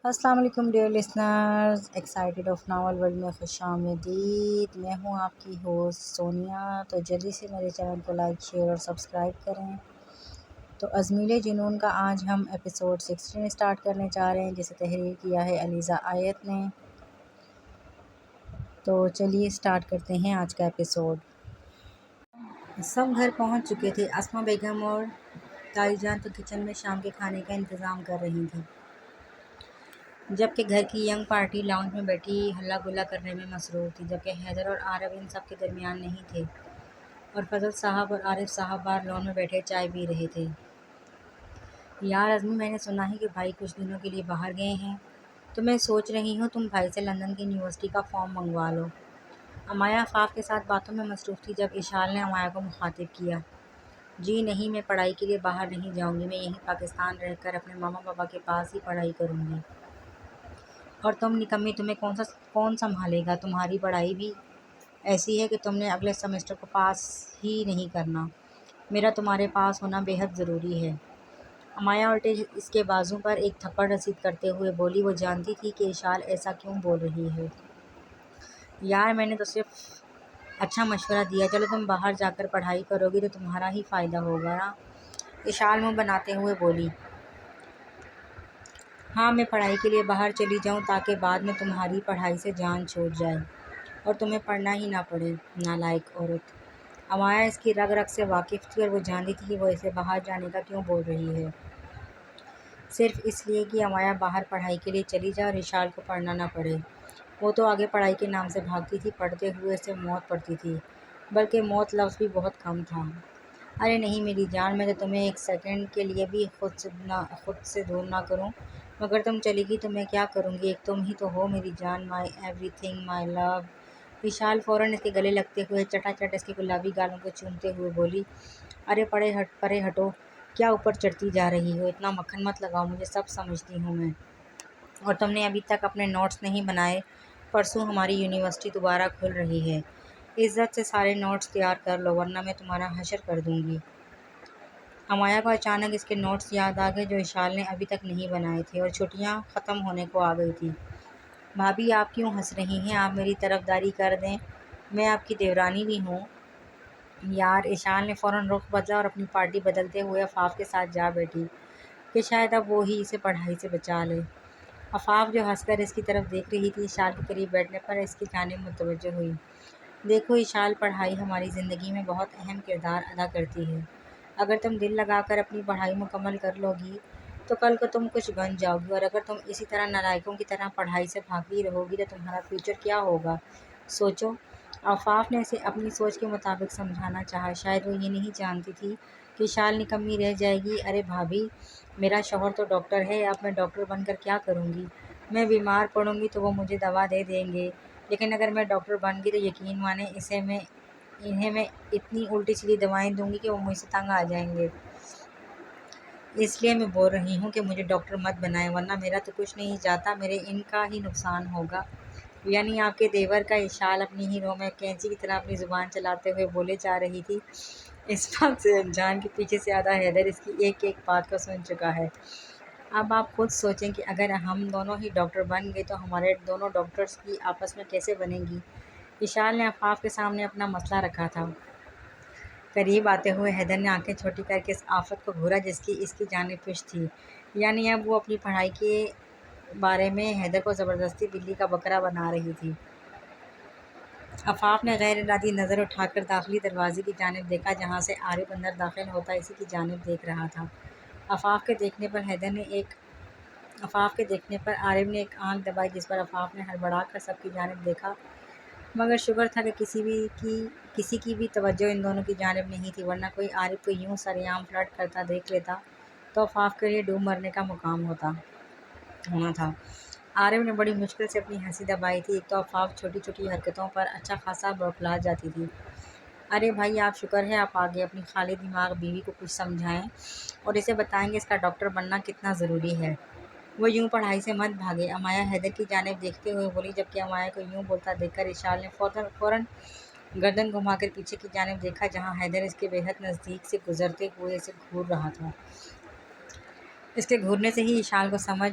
السلام علیکم dear listeners, excited of novel world میں خوش آمدید۔ میں ہوں آپ کی ہوسٹ سونیا۔ تو جلدی سے میرے چینل کو لائک، شیئر اور سبسکرائب کریں۔ تو ازمیل جنون کا آج ہم ایپیسوڈ 16 اسٹارٹ کرنے جا رہے ہیں، جسے تحریر کیا ہے علیزہ آیت نے۔ تو چلیے اسٹارٹ کرتے ہیں آج کا ایپیسوڈ۔ سب گھر پہنچ چکے تھے۔ اسما بیگم اور تائی جان تو کچن میں شام کے کھانے کا انتظام کر رہی تھیں، جبکہ گھر کی ینگ پارٹی لاؤنج میں بیٹھی ہلا گلا کرنے میں مصروف تھی، جبکہ حیدر اور عارف ان سب کے درمیان نہیں تھے اور فضل صاحب اور عارف صاحب باہر لان میں بیٹھے چائے پی رہے تھے۔ یار ازمی، میں نے سنا ہے کہ بھائی کچھ دنوں کے لیے باہر گئے ہیں، تو میں سوچ رہی ہوں تم بھائی سے لندن کی یونیورسٹی کا فارم منگوا لو۔ امایہ آفاق کے ساتھ باتوں میں مصروف تھی جب اشال نے امایہ کو مخاطب کیا۔ جی نہیں، میں پڑھائی کے لیے باہر نہیں جاؤں گی، میں یہیں پاکستان رہ کر اپنے ماما پاپا کے پاس ہی پڑھائی کروں گی۔ اور تم نکمی، تمہیں کون سنبھالے گا؟ تمہاری پڑھائی بھی ایسی ہے کہ تم نے اگلے سمسٹر کو پاس ہی نہیں کرنا۔ میرا تمہارے پاس ہونا بے حد ضروری ہے۔ امایہ الٹے اس کے بازو پر ایک تھپڑ رسید کرتے ہوئے بولی۔ وہ جانتی تھی کہ اشال ایسا کیوں بول رہی ہے۔ یار میں نے تو صرف اچھا مشورہ دیا، چلو تم باہر جا کر پڑھائی کرو گی تو تمہارا ہی فائدہ ہوگا نا، اشال منہ بناتے ہوئے بولی۔ ہاں، میں پڑھائی کے لیے باہر چلی جاؤں تاکہ بعد میں تمہاری پڑھائی سے جان چھوٹ جائے اور تمہیں پڑھنا ہی نہ پڑے، نالائق عورت۔ امایہ اس کی رگ رگ سے واقف تھی اور وہ جانتی تھی کہ وہ اسے باہر جانے کا کیوں بول رہی ہے، صرف اس لیے کہ امایہ باہر پڑھائی کے لیے چلی جائے اور اشال کو پڑھنا نہ پڑے۔ وہ تو آگے پڑھائی کے نام سے بھاگتی تھی، پڑھتے ہوئے اسے موت پڑتی تھی، بلکہ موت لفظ بھی بہت کم تھا۔ ارے نہیں میری جان، میں تو تمہیں ایک سیکنڈ کے لیے بھی خود سے دور نہ کروں، مگر تم چلی گئی تو میں کیا کروں گی؟ ایک تم ہی تو ہو میری جان، مائی ایوری تھنگ، مائی لو۔ اشال فوراً اس کے گلے لگتے ہوئے چٹا چٹ اس کے گلابی گالوں کو چومتے ہوئے بولی۔ ارے پرے ہٹو، کیا اوپر چڑھتی جا رہی ہو؟ اتنا مکھن مت لگاؤ، مجھے سب سمجھتی ہوں میں۔ اور تم نے ابھی تک اپنے نوٹس نہیں بنائے؟ پرسوں ہماری یونیورسٹی دوبارہ کھل رہی ہے، عزت سے سارے نوٹس تیار کر لو ورنہ میں تمہارا حشر کر دوں گی۔ امایہ کو اچانک اس کے نوٹس یاد آ گئے جو اشال نے ابھی تک نہیں بنائے تھے، اور چھٹیاں ختم ہونے کو آ گئی تھیں۔ بھابھی آپ کیوں ہنس رہی ہیں؟ آپ میری طرفداری کر دیں، میں آپ کی دیورانی بھی ہوں۔ یار، اشال نے فوراً رخ بدلا اور اپنی پارٹی بدلتے ہوئے آفاق کے ساتھ جا بیٹھی کہ شاید اب وہ ہی اسے پڑھائی سے بچا لے۔ آفاق جو ہنس کر اس کی طرف دیکھ رہی تھی، اشال کے قریب بیٹھنے پر اس کی جانب متوجہ ہوئی۔ دیکھو اشال، پڑھائی ہماری زندگی میں بہت اہم کردار ادا کرتی ہے۔ اگر تم دل لگا کر اپنی پڑھائی مکمل کر لو گی تو کل کو تم کچھ بن جاؤ گی، اور اگر تم اسی طرح نالائقوں کی طرح پڑھائی سے بھاگتی رہو گی تو تمہارا فیوچر کیا ہوگا، سوچو۔ آفاق نے اسے اپنی سوچ کے مطابق سمجھانا چاہا، شاید وہ یہ نہیں جانتی تھی کہ اشال نکمی رہ جائے گی۔ ارے بھابھی، میرا شوہر تو ڈاکٹر ہے، اب میں ڈاکٹر بن کر کیا کروں گی؟ میں بیمار پڑوں گی تو وہ مجھے دوا دے دیں گے، لیکن اگر میں ڈاکٹر بن گئی تو یقین مانیں انہیں میں اتنی الٹی سیدھی دوائیں دوں گی کہ وہ مجھ سے تنگ آ جائیں گے۔ اس لیے میں بول رہی ہوں کہ مجھے ڈاکٹر مت بنائیں، ورنہ میرا تو کچھ نہیں جاتا، میرے ان کا ہی نقصان ہوگا۔ یعنی آپ کے دیور کا؟ اشال اپنی ہی رو میں کینچی کی طرح اپنی زبان چلاتے ہوئے بولے جا رہی تھی، اس بات سے انجان کہ پیچھے سے آدھا حیدر اس کی ایک ایک بات کو سن چکا ہے۔ اب آپ خود سوچیں کہ اگر ہم دونوں ہی ڈاکٹر بن گئے تو ہمارے دونوں ڈاکٹرز کی آپس میں کیسے بنے گی؟ اشال نے آفاق کے سامنے اپنا مسئلہ رکھا تھا۔ قریب آتے ہوئے حیدر نے آنکھیں چھوٹی کر کے اس آفت کو گھورا جس کی اس کی جانب پشت تھی، یعنی اب وہ اپنی پڑھائی کے بارے میں حیدر کو زبردستی بلی کا بکرا بنا رہی تھی۔ آفاق نے غیر ارادی نظر اٹھا کر داخلی دروازے کی جانب دیکھا جہاں سے عارف اندر داخل ہوتا اسی کی جانب دیکھ رہا تھا۔ آفاق کے دیکھنے پر عارف نے ایک آنکھ دبائی، جس پر آفاق نے ہڑبڑا کر سب کی جانب دیکھا، مگر شکر تھا کہ کسی کی بھی توجہ ان دونوں کی جانب نہیں تھی، ورنہ کوئی عارف کو یوں سرعام فلرٹ کرتا دیکھ لیتا تو آفاق کے لیے ڈوب مرنے کا مقام ہونا تھا۔ عارف نے بڑی مشکل سے اپنی ہنسی دبائی تھی، ایک تو آفاق چھوٹی چھوٹی حرکتوں پر اچھا خاصا بوکھلا جاتی تھی۔ ارے بھائی، آپ شکر ہے آپ آگے، اپنی خالی دماغ بیوی کو کچھ سمجھائیں اور اسے بتائیں کہ اس کا ڈاکٹر بننا کتنا ضروری ہے، وہ یوں پڑھائی سے مت بھاگے۔ امایہ حیدر کی جانب دیکھتے ہوئے بولی، جبکہ امایہ کو یوں بولتا دیکھ کر اشال نے فوراً گردن گھما کر پیچھے کی جانب دیکھا جہاں حیدر اس کے بے حد نزدیک سے گزرتے ہوئے اسے گھور رہا تھا۔ اس کے گھورنے سے ہی اشال کو سمجھ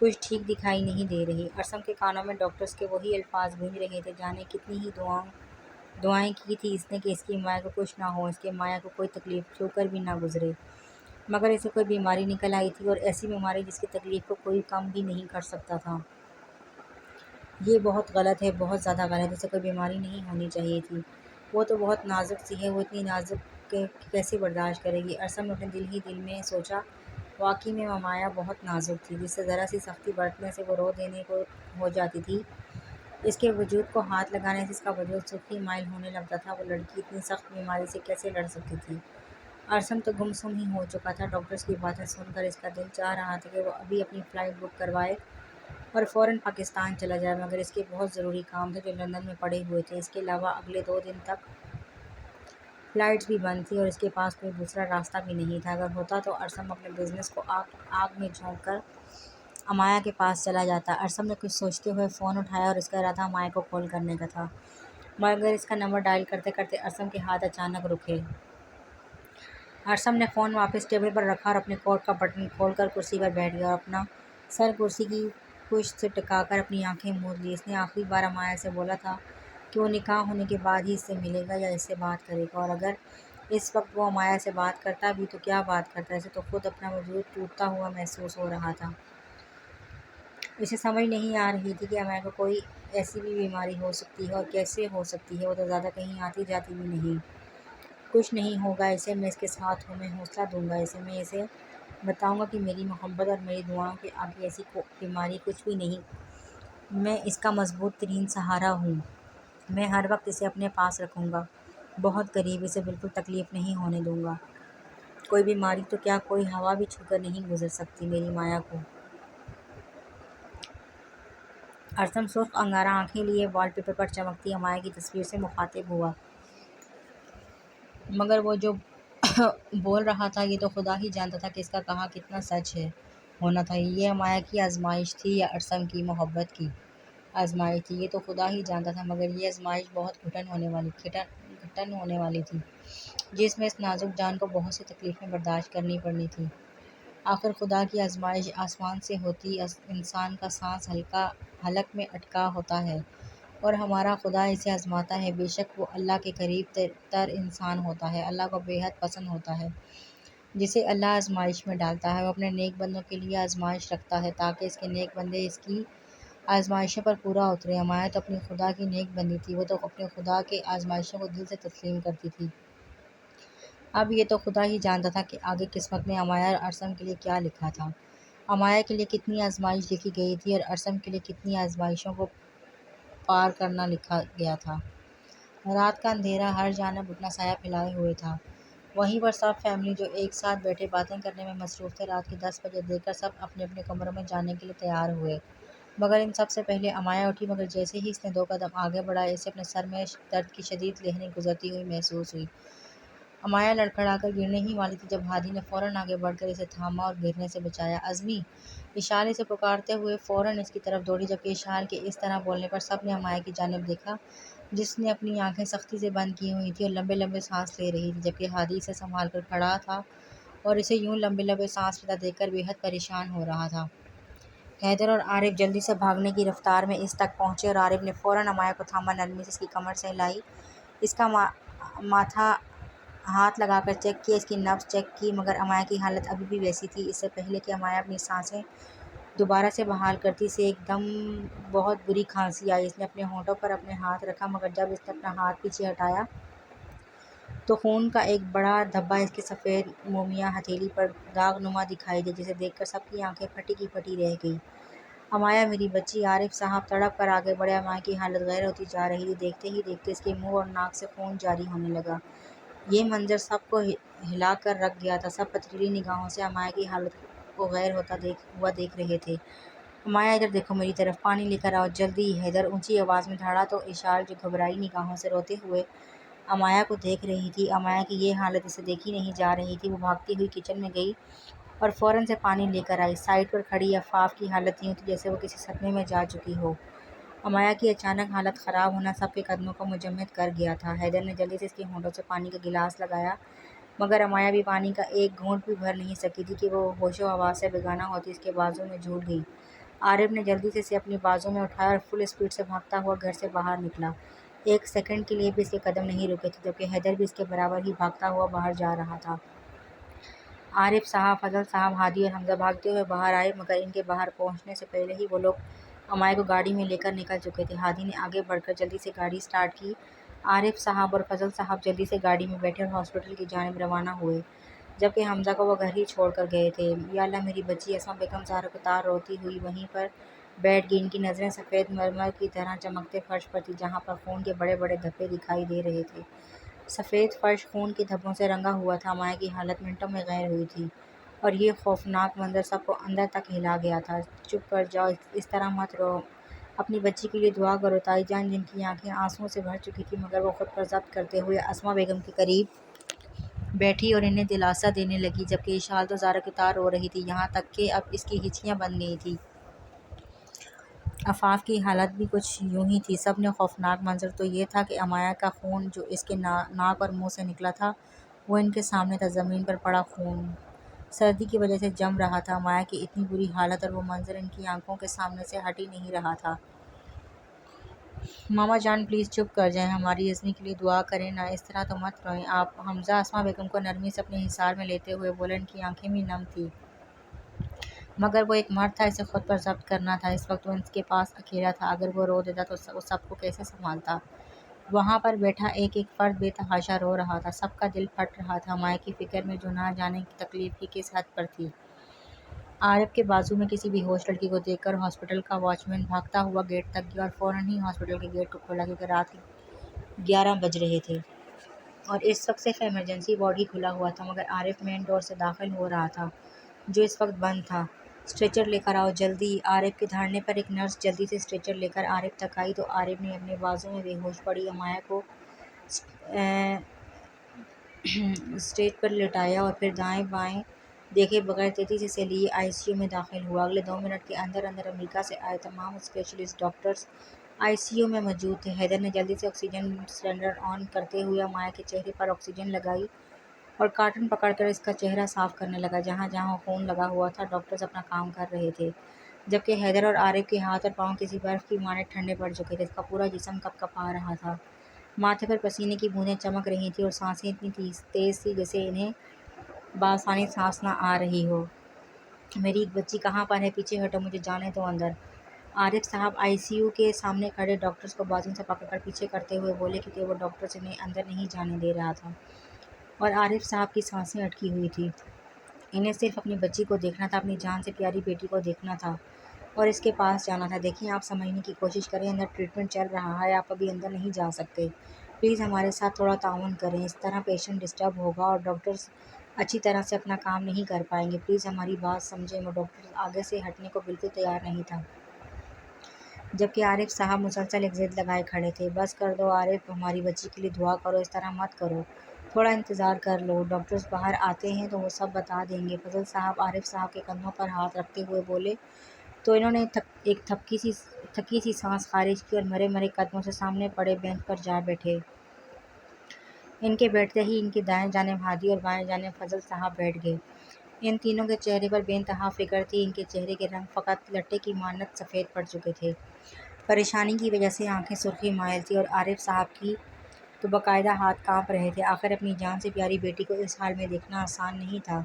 کچھ ٹھیک دکھائی نہیں دے رہی۔ ارسم کے کانوں میں ڈاکٹرز کے وہی الفاظ گونج رہے تھے، جانے کتنی ہی دعائیں کی تھی اس نے کہ اس کی مایا کو کچھ نہ ہو، اس کی مایا کو کوئی تکلیف چھو کر بھی نہ گزرے، مگر اسے کوئی بیماری نکل آئی تھی، اور ایسی بیماری جس کی تکلیف کو کوئی کم بھی نہیں کر سکتا تھا۔ یہ بہت غلط ہے، بہت زیادہ غلط ہے، اسے کوئی بیماری نہیں ہونی چاہیے تھی، وہ تو بہت نازک سی ہے، وہ اتنی نازک کہ کیسے برداشت کرے گی۔ ارسم نے اپنے دل ہی دل میں سوچا، واقعی میں مایا بہت نازک تھی، جس سے ذرا سی سختی برتنے سے وہ رو دینے کو ہو جاتی تھی، اس کے وجود کو ہاتھ لگانے سے اس کا وجود سرخی مائل ہونے لگتا تھا۔ وہ لڑکی اتنی سخت بیماری سے کیسے لڑ سکتی تھی؟ ارسم تو گمسم ہی ہو چکا تھا۔ ڈاکٹرز کی باتیں سن کر اس کا دل چاہ رہا تھا کہ وہ ابھی اپنی فلائٹ بک کروائے اور فوراً پاکستان چلا جائے، مگر اس کے بہت ضروری کام تھے جو لندن میں پڑے ہوئے تھے۔ اس کے علاوہ اگلے 2 دن تک فلائٹس بھی بند تھیں اور اس کے پاس کوئی دوسرا راستہ بھی نہیں تھا۔ اگر ہوتا تو ارسم اپنے بزنس کو آگ میں جھونک کر امایا کے پاس چلا جاتا۔ ارسم نے کچھ سوچتے ہوئے فون اٹھایا اور اس کا ارادہ امایا کو کال کرنے کا تھا، مگر اس کا نمبر ڈائل کرتے کرتے ارسم کے ہاتھ اچانک رکے۔ ارسم نے فون واپس ٹیبل پر رکھا اور اپنے کوٹ کا بٹن کھول کر کرسی پر بیٹھ گیا اور اپنا سر کرسی کی پشت سے ٹکا کر اپنی آنکھیں موند لی۔ اس نے آخری بار امایا سے بولا تھا کہ وہ نکاح ہونے کے بعد ہی اس سے ملے گا یا اس سے بات کرے گا، اور اگر اس وقت وہ امایا سے بات کرتا بھی تو کیا بات کرتا؟ اسے تو خود اپنا وجود ٹوٹتا ہوا محسوس ہو رہا تھا۔ اسے سمجھ نہیں آ رہی تھی کہ امایا کو کوئی ایسی بھی بیماری ہو سکتی ہے اور کیسے ہو سکتی ہے، وہ تو زیادہ کہیں آتی جاتی بھی نہیں۔ کچھ نہیں ہوگا اسے، میں اس کے ساتھ ہوں، میں حوصلہ دوں گا اسے، میں اسے بتاؤں گا کہ میری محبت اور میری دعاؤں کے آگے ایسی بیماری کچھ بھی نہیں، میں اس کا مضبوط ترین سہارا ہوں، میں ہر وقت اسے اپنے پاس رکھوں گا، بہت قریب، اسے بالکل تکلیف نہیں ہونے دوں گا۔ کوئی بیماری تو کیا، کوئی ہوا بھی چھو کر نہیں گزر سکتی میری مایا کو۔ ارسم سرخ انگارہ آنکھیں لیے وال پیپر پر چمکتی امایا کی تصویر سے مخاطب ہوا، مگر وہ جو بول رہا تھا یہ تو خدا ہی جانتا تھا کہ اس کا کہا کتنا سچ ہونا تھا۔ یہ امایا کی آزمائش تھی یا ارسم کی محبت کی آزمائش تھی، یہ تو خدا ہی جانتا تھا، مگر یہ آزمائش بہت گھٹن ہونے والی تھی، جس میں اس نازک جان کو بہت سی تکلیفیں برداشت کرنی پڑنی تھیں۔ آخر خدا کی آزمائش آسمان سے ہوتی، انسان کا سانس حلق میں اٹکا ہوتا ہے اور ہمارا خدا اسے آزماتا ہے۔ بے شک وہ اللہ کے قریب تر انسان ہوتا ہے، اللہ کو بے حد پسند ہوتا ہے، جسے اللہ آزمائش میں ڈالتا ہے۔ وہ اپنے نیک بندوں کے لیے آزمائش رکھتا ہے تاکہ اس کے نیک بندے اس کی آزمائشوں پر پورا اتریں۔ امایا تو اپنی خدا کی نیک بندی تھی، وہ تو اپنے خدا کے آزمائشوں کو دل سے تسلیم کرتی تھی۔ اب یہ تو خدا ہی جانتا تھا کہ آگے قسمت میں امایا اور ارسم کے لیے کیا لکھا تھا۔ امایا کے لیے کتنی آزمائش لکھی گئی تھی اور ارسم کے لیے کتنی آزمائشوں کو پار کرنا لکھا گیا تھا۔ رات کا اندھیرا ہر جانب اپنا سایہ پھیلائے ہوئے تھا، وہیں پر سب فیملی جو ایک ساتھ بیٹھے باتیں کرنے میں مصروف تھے۔ رات کے 10 بجے دیکھ کر سب اپنے اپنے کمروں میں جانے کے لیے تیار ہوئے، مگر ان سب سے پہلے امایا اٹھی، مگر جیسے ہی اس نے 2 قدم آگے بڑھائے اسے اپنے سر میں درد کی شدید لہریں گزرتی ہوئی محسوس ہوئی۔ امایا لڑکھڑا کر گرنے ہی والی تھی جب ہادی نے فوراً آگے بڑھ کر اسے تھاما اور گرنے سے بچایا۔ عظمی! اشال اسے پکارتے ہوئے فوراً اس کی طرف دوڑی، جبکہ اشال کے اس طرح بولنے پر سب نے امایا کی جانب دیکھا جس نے اپنی آنکھیں سختی سے بند کی ہوئی تھیں اور لمبے لمبے سانس لے رہی تھی، جبکہ ہادی اسے سنبھال کر کھڑا تھا اور اسے یوں لمبے لمبے سانس لیتا دیکھ کر بے حد پریشان ہو رہا تھا۔ حیدر اور عارف جلدی سے بھاگنے کی رفتار میں اس تک پہنچے اور عارف نے فوراً امایا کو تھاما، نرمی سے اس کی کمر سے ہلائی، اس کا ماتھا ہاتھ لگا کر چیک کیا، اس کی نبض چیک کی، مگر امایا کی حالت ابھی بھی ویسی تھی۔ اس سے پہلے کہ امایا اپنی سانسیں دوبارہ سے بحال کرتی، اسے ایک دم بہت بری کھانسی آئی۔ اس نے اپنے ہونٹوں پر اپنے ہاتھ رکھا، مگر جب اس نے اپنا ہاتھ پیچھے ہٹایا تو خون کا ایک بڑا دھبا اس کی سفید مومیاں ہتھیلی پر داغ نما دکھائی دیا، جسے دیکھ کر سب کی آنکھیں پھٹی کی پھٹی رہ گئیں۔ امایا میری بچی! عارف صاحب تڑپ کر آگے بڑھے، امایا کی حالت غیر ہوتی جا رہی تھی، دیکھتے ہی دیکھتے اس کے منہ اور ناک سے خون جاری ہونے لگا۔ یہ منظر سب کو ہلا کر رکھ گیا تھا، سب پتھریلی نگاہوں سے امایا کی حالت کو غیر ہوتا ہوا دیکھ رہے تھے۔ امایا ادھر دیکھو میری طرف، پانی لے کر آؤ جلدی! حیدر اونچی آواز میں دھڑا تو اشال جو گھبرائی نگاہوں سے روتے ہوئے امایا کو دیکھ رہی تھی، امایا کی یہ حالت اسے دیکھی نہیں جا رہی تھی۔ وہ بھاگتی ہوئی کچن میں گئی اور فوراً سے پانی لے کر آئی۔ سائڈ پر کھڑی عفاف کی حالت یوں تھی جیسے وہ کسی صدمے میں جا چکی ہو۔ امایا کی اچانک حالت خراب ہونا سب کے قدموں کو مجمد کر گیا تھا۔ حیدر نے جلدی سے اس کے ہونٹوں سے پانی کا گلاس لگایا، مگر امایا بھی پانی کا ایک گھونٹ بھی بھر نہیں سکی تھی کہ وہ ہوش و حواس سے بیگانہ ہوتی اس کے بازو میں جھول گئی۔ عارف نے جلدی سے اسے اپنی بازو میں اٹھایا اور فل اسپیڈ سے بھاگتا ہوا گھر سے باہر نکلا۔ ایک سیکنڈ کے لیے بھی اس کے قدم نہیں رکے تھے، جبکہ حیدر بھی اس کے برابر ہی بھاگتا ہوا باہر جا رہا تھا۔ عارف صاحب، فضل صاحب، ہادی اور حمزہ بھاگتے ہوئے باہر آئے، مگر ان کے باہر پہنچنے سے پہلے ہی وہ لوگ امائے کو گاڑی میں لے کر نکل چکے تھے۔ ہادی نے آگے بڑھ کر جلدی سے گاڑی سٹارٹ کی۔ عارف صاحب اور فضل صاحب جلدی سے گاڑی میں بیٹھے اور ہاسپٹل کی جانب روانہ ہوئے، جبکہ حمزہ کو وہ گھر ہی چھوڑ کر گئے تھے۔ یا اللہ میری بچی! اسما بیگم زاروں قطار روتی ہوئی وہیں پر بیٹھ گئی۔ ان کی نظریں سفید مرمر کی طرح چمکتے فرش پر تھی، جہاں پر خون کے بڑے بڑے دھبے دکھائی دے رہے تھے۔ سفید فرش خون کے دھبوں سے رنگا ہوا تھا۔ امائے کی حالت منٹوں میں غیر ہوئی تھی، اور یہ خوفناک منظر سب کو اندر تک ہلا گیا تھا۔ چپ کر جاؤ، اس طرح مت رو، اپنی بچی کے لیے دعا کرو۔ تائی جان، جن کی آنکھیں آنسوؤں سے بھر چکی تھیں، مگر وہ خود پر ضبط کرتے ہوئے اسما بیگم کے قریب بیٹھی اور انہیں دلاسا دینے لگی، جبکہ اشال تو زاروں قطار رو رہی تھی، یہاں تک کہ اب اس کی ہچکیاں بن گئی تھیں۔ آفاق کی حالت بھی کچھ یوں ہی تھی۔ سب نے خوفناک منظر تو یہ تھا کہ امائے کا خون جو اس کے ناک اور منہ سے نکلا تھا، وہ ان کے سامنے تھا، زمین پر پڑا خون سردی کی وجہ سے جم رہا تھا۔ امائے کی اتنی بری حالت اور وہ منظر ان کی آنکھوں کے سامنے سے ہٹ ہی نہیں رہا تھا۔ ماما جان پلیز چپ کر جائیں، ہماری ازمی کے لیے دعا کریں نا، اس طرح تو مت روئیں آپ۔ حمزہ اسما بیگم کو نرمی سے اپنے حصار میں لیتے ہوئے بولا۔ ان کی آنکھیں بھی نم تھیں، مگر وہ ایک مرد تھا، اسے خود پر ضبط کرنا تھا۔ اس وقت وہ ان کے پاس اکیلا تھا، اگر وہ رو دیتا تو وہ سب کو کیسے سنبھالتا؟ وہاں پر بیٹھا ایک ایک فرد بے تحاشا رو رہا تھا، سب کا دل پھٹ رہا تھا۔ امائے کی فکر میں جو نہ جانے کی تکلیف کی کس حد پر تھی۔ عارف کے بازو میں کسی بے ہوش لڑکی کو دیکھ کر ہاسپٹل کا واچ مین بھاگتا ہوا گیٹ تک گیا اور فوراً ہی ہاسپٹل کے گیٹ کو کھولا، کیونکہ رات کے 11 بج رہے تھے اور اس وقت صرف ایمرجنسی وارڈ ہی کھلا ہوا تھا۔ مگر عارف مین ڈور سے داخل ہو رہا تھا، جو اس وقت بند تھا۔ اسٹریچر لے کر آؤ جلدی! عارف کے دھڑنے پر ایک نرس جلدی سے اسٹریچر لے کر عارف تک آئی تو عارف نے اپنے بازو میں بے ہوش پڑی امائے کو اسٹریچر پر لٹایا اور پھر دائیں بائیں دیکھے بغیر تیزی سے اسے لیے آئی سی یو میں داخل ہوا۔ اگلے 2 منٹ کے اندر اندر امریکہ سے آئے تمام specialist doctors I C U میں موجود تھے۔ حیدر نے جلدی سے آکسیجن سلنڈر آن کرتے ہوئے امائے کے چہرے پر آکسیجن لگائی اور کاٹن پکڑ کر اس کا چہرہ صاف کرنے لگا۔ جہاں جہاں خون لگا ہوا تھا، ڈاکٹرز اپنا کام کر رہے تھے، جبکہ حیدر اور عارف کے ہاتھ اور پاؤں کسی برف کی مانند ٹھنڈے پڑ چکے تھے۔ اس کا پورا جسم کپ کپا رہا تھا، ماتھے پر پسینے کی بوندیں چمک رہی تھیں اور سانسیں اتنی تیز تھیں جیسے انہیں بآسانی سانس نہ آ رہی ہو۔ میری ایک بچی کہاں پر ہے؟ پیچھے ہٹو، مجھے جانے دو اندر۔ عارف صاحب آئی سی یو کے سامنے کھڑے ڈاکٹرز کو بازو سے پکڑ کر پیچھے کرتے ہوئے بولے، کیونکہ وہ ڈاکٹرز انہیں اندر نہیں جانے دے رہا تھا اور عارف صاحب کی سانسیں اٹکی ہوئی تھیں۔ انہیں صرف اپنی بچی کو دیکھنا تھا، اپنی جان سے پیاری بیٹی کو دیکھنا تھا اور اس کے پاس جانا تھا۔ دیکھیں، آپ سمجھنے کی کوشش کریں، اندر ٹریٹمنٹ چل رہا ہے، آپ ابھی اندر نہیں جا سکتے۔ پلیز ہمارے ساتھ تھوڑا تعاون کریں، اس طرح پیشنٹ ڈسٹرب ہوگا اور ڈاکٹرز اچھی طرح سے اپنا کام نہیں کر پائیں گے۔ پلیز ہماری بات سمجھیں۔ وہ ڈاکٹر آگے سے ہٹنے کو بالکل تیار نہیں تھا، جبکہ عارف صاحب مسلسل ایک ضد لگائے کھڑے تھے۔ بس کر دو عارف، ہماری بچی کے لیے دعا کرو، اس طرح مت کرو، تھوڑا انتظار کر لو، ڈاکٹرز باہر آتے ہیں تو وہ سب بتا دیں گے۔ فضل صاحب عارف صاحب کے کندھوں پر ہاتھ رکھتے ہوئے بولے تو انہوں نے ایک تھکی سی سانس خارج کی اور مرے مرے قدموں سے سامنے پڑے بینچ پر جا بیٹھے۔ ان کے بیٹھتے ہی ان کی دائیں جانب ہادی اور بائیں جانب فضل صاحب بیٹھ گئے۔ ان تینوں کے چہرے پر بے انتہا فکر تھی، ان کے چہرے کے رنگ فقط لٹے کی مانند سفید پڑ چکے تھے۔ پریشانی کی وجہ سے آنکھیں سرخی مائل تھیں اور عارف صاحب کی تو باقاعدہ ہاتھ کانپ رہے تھے۔ آخر اپنی جان سے پیاری بیٹی کو اس حال میں دیکھنا آسان نہیں تھا۔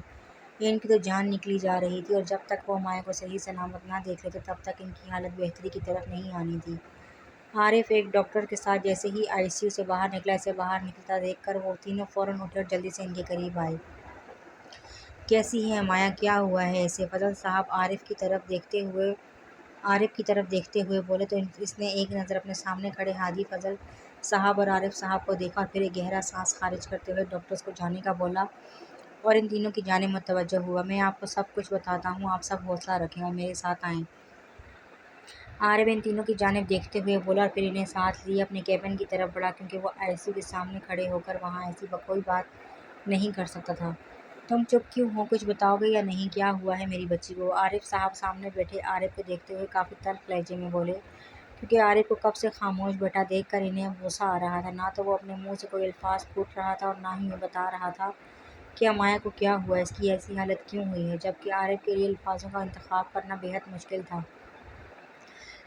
ان کی تو جان نکلی جا رہی تھی اور جب تک وہ امائے کو صحیح سلامت نہ دیکھ لیتے تب تک ان کی حالت بہتری کی طرف نہیں آنی تھی۔ عارف ایک ڈاکٹر کے ساتھ جیسے ہی آئی سی یو سے باہر نکلا، اسے باہر نکلتا دیکھ کر وہ تینوں فوراً اٹھے اور جلدی سے ان کے قریب آئے۔ کیسی ہے امائے؟ کیا ہوا ہے اسے؟ فضل صاحب عارف کی طرف دیکھتے ہوئے بولے تو اس نے ایک نظر اپنے سامنے کھڑے ہادی، فضل صاحب اور عارف صاحب کو دیکھا اور پھر ایک گہرا سانس خارج کرتے ہوئے ڈاکٹرز کو جانے کا بولا اور ان تینوں کی جانب متوجہ ہوا۔ میں آپ کو سب کچھ بتاتا ہوں، آپ سب حوصلہ رکھیں اور میرے ساتھ آئیں۔ عارف ان تینوں کی جانب دیکھتے ہوئے بولا اور پھر انہیں ساتھ لیے اپنے کیبن کی طرف بڑھا، کیونکہ وہ آئی سی یو کے سامنے کھڑے ہو کر وہاں ایسی کوئی بات نہیں کر سکتا تھا۔ تم چپ کیوں ہو؟ کچھ بتاؤ گے یا نہیں؟ کیا ہوا ہے میری بچی کو؟ عارف صاحب سامنے بیٹھے عارف کو دیکھتے ہوئے کافی تلخ لہجے میں بولے، کیونکہ عارف کو کب سے خاموش بیٹھا دیکھ کر انہیں غصہ آ رہا تھا۔ نہ تو وہ اپنے منہ سے کوئی الفاظ پھوٹ رہا تھا اور نہ ہی وہ بتا رہا تھا کہ امائے کو کیا ہوا، اس کی ایسی حالت کیوں ہوئی ہے، جبکہ عارف کے لیے الفاظوں کا انتخاب کرنا بے حد مشکل تھا۔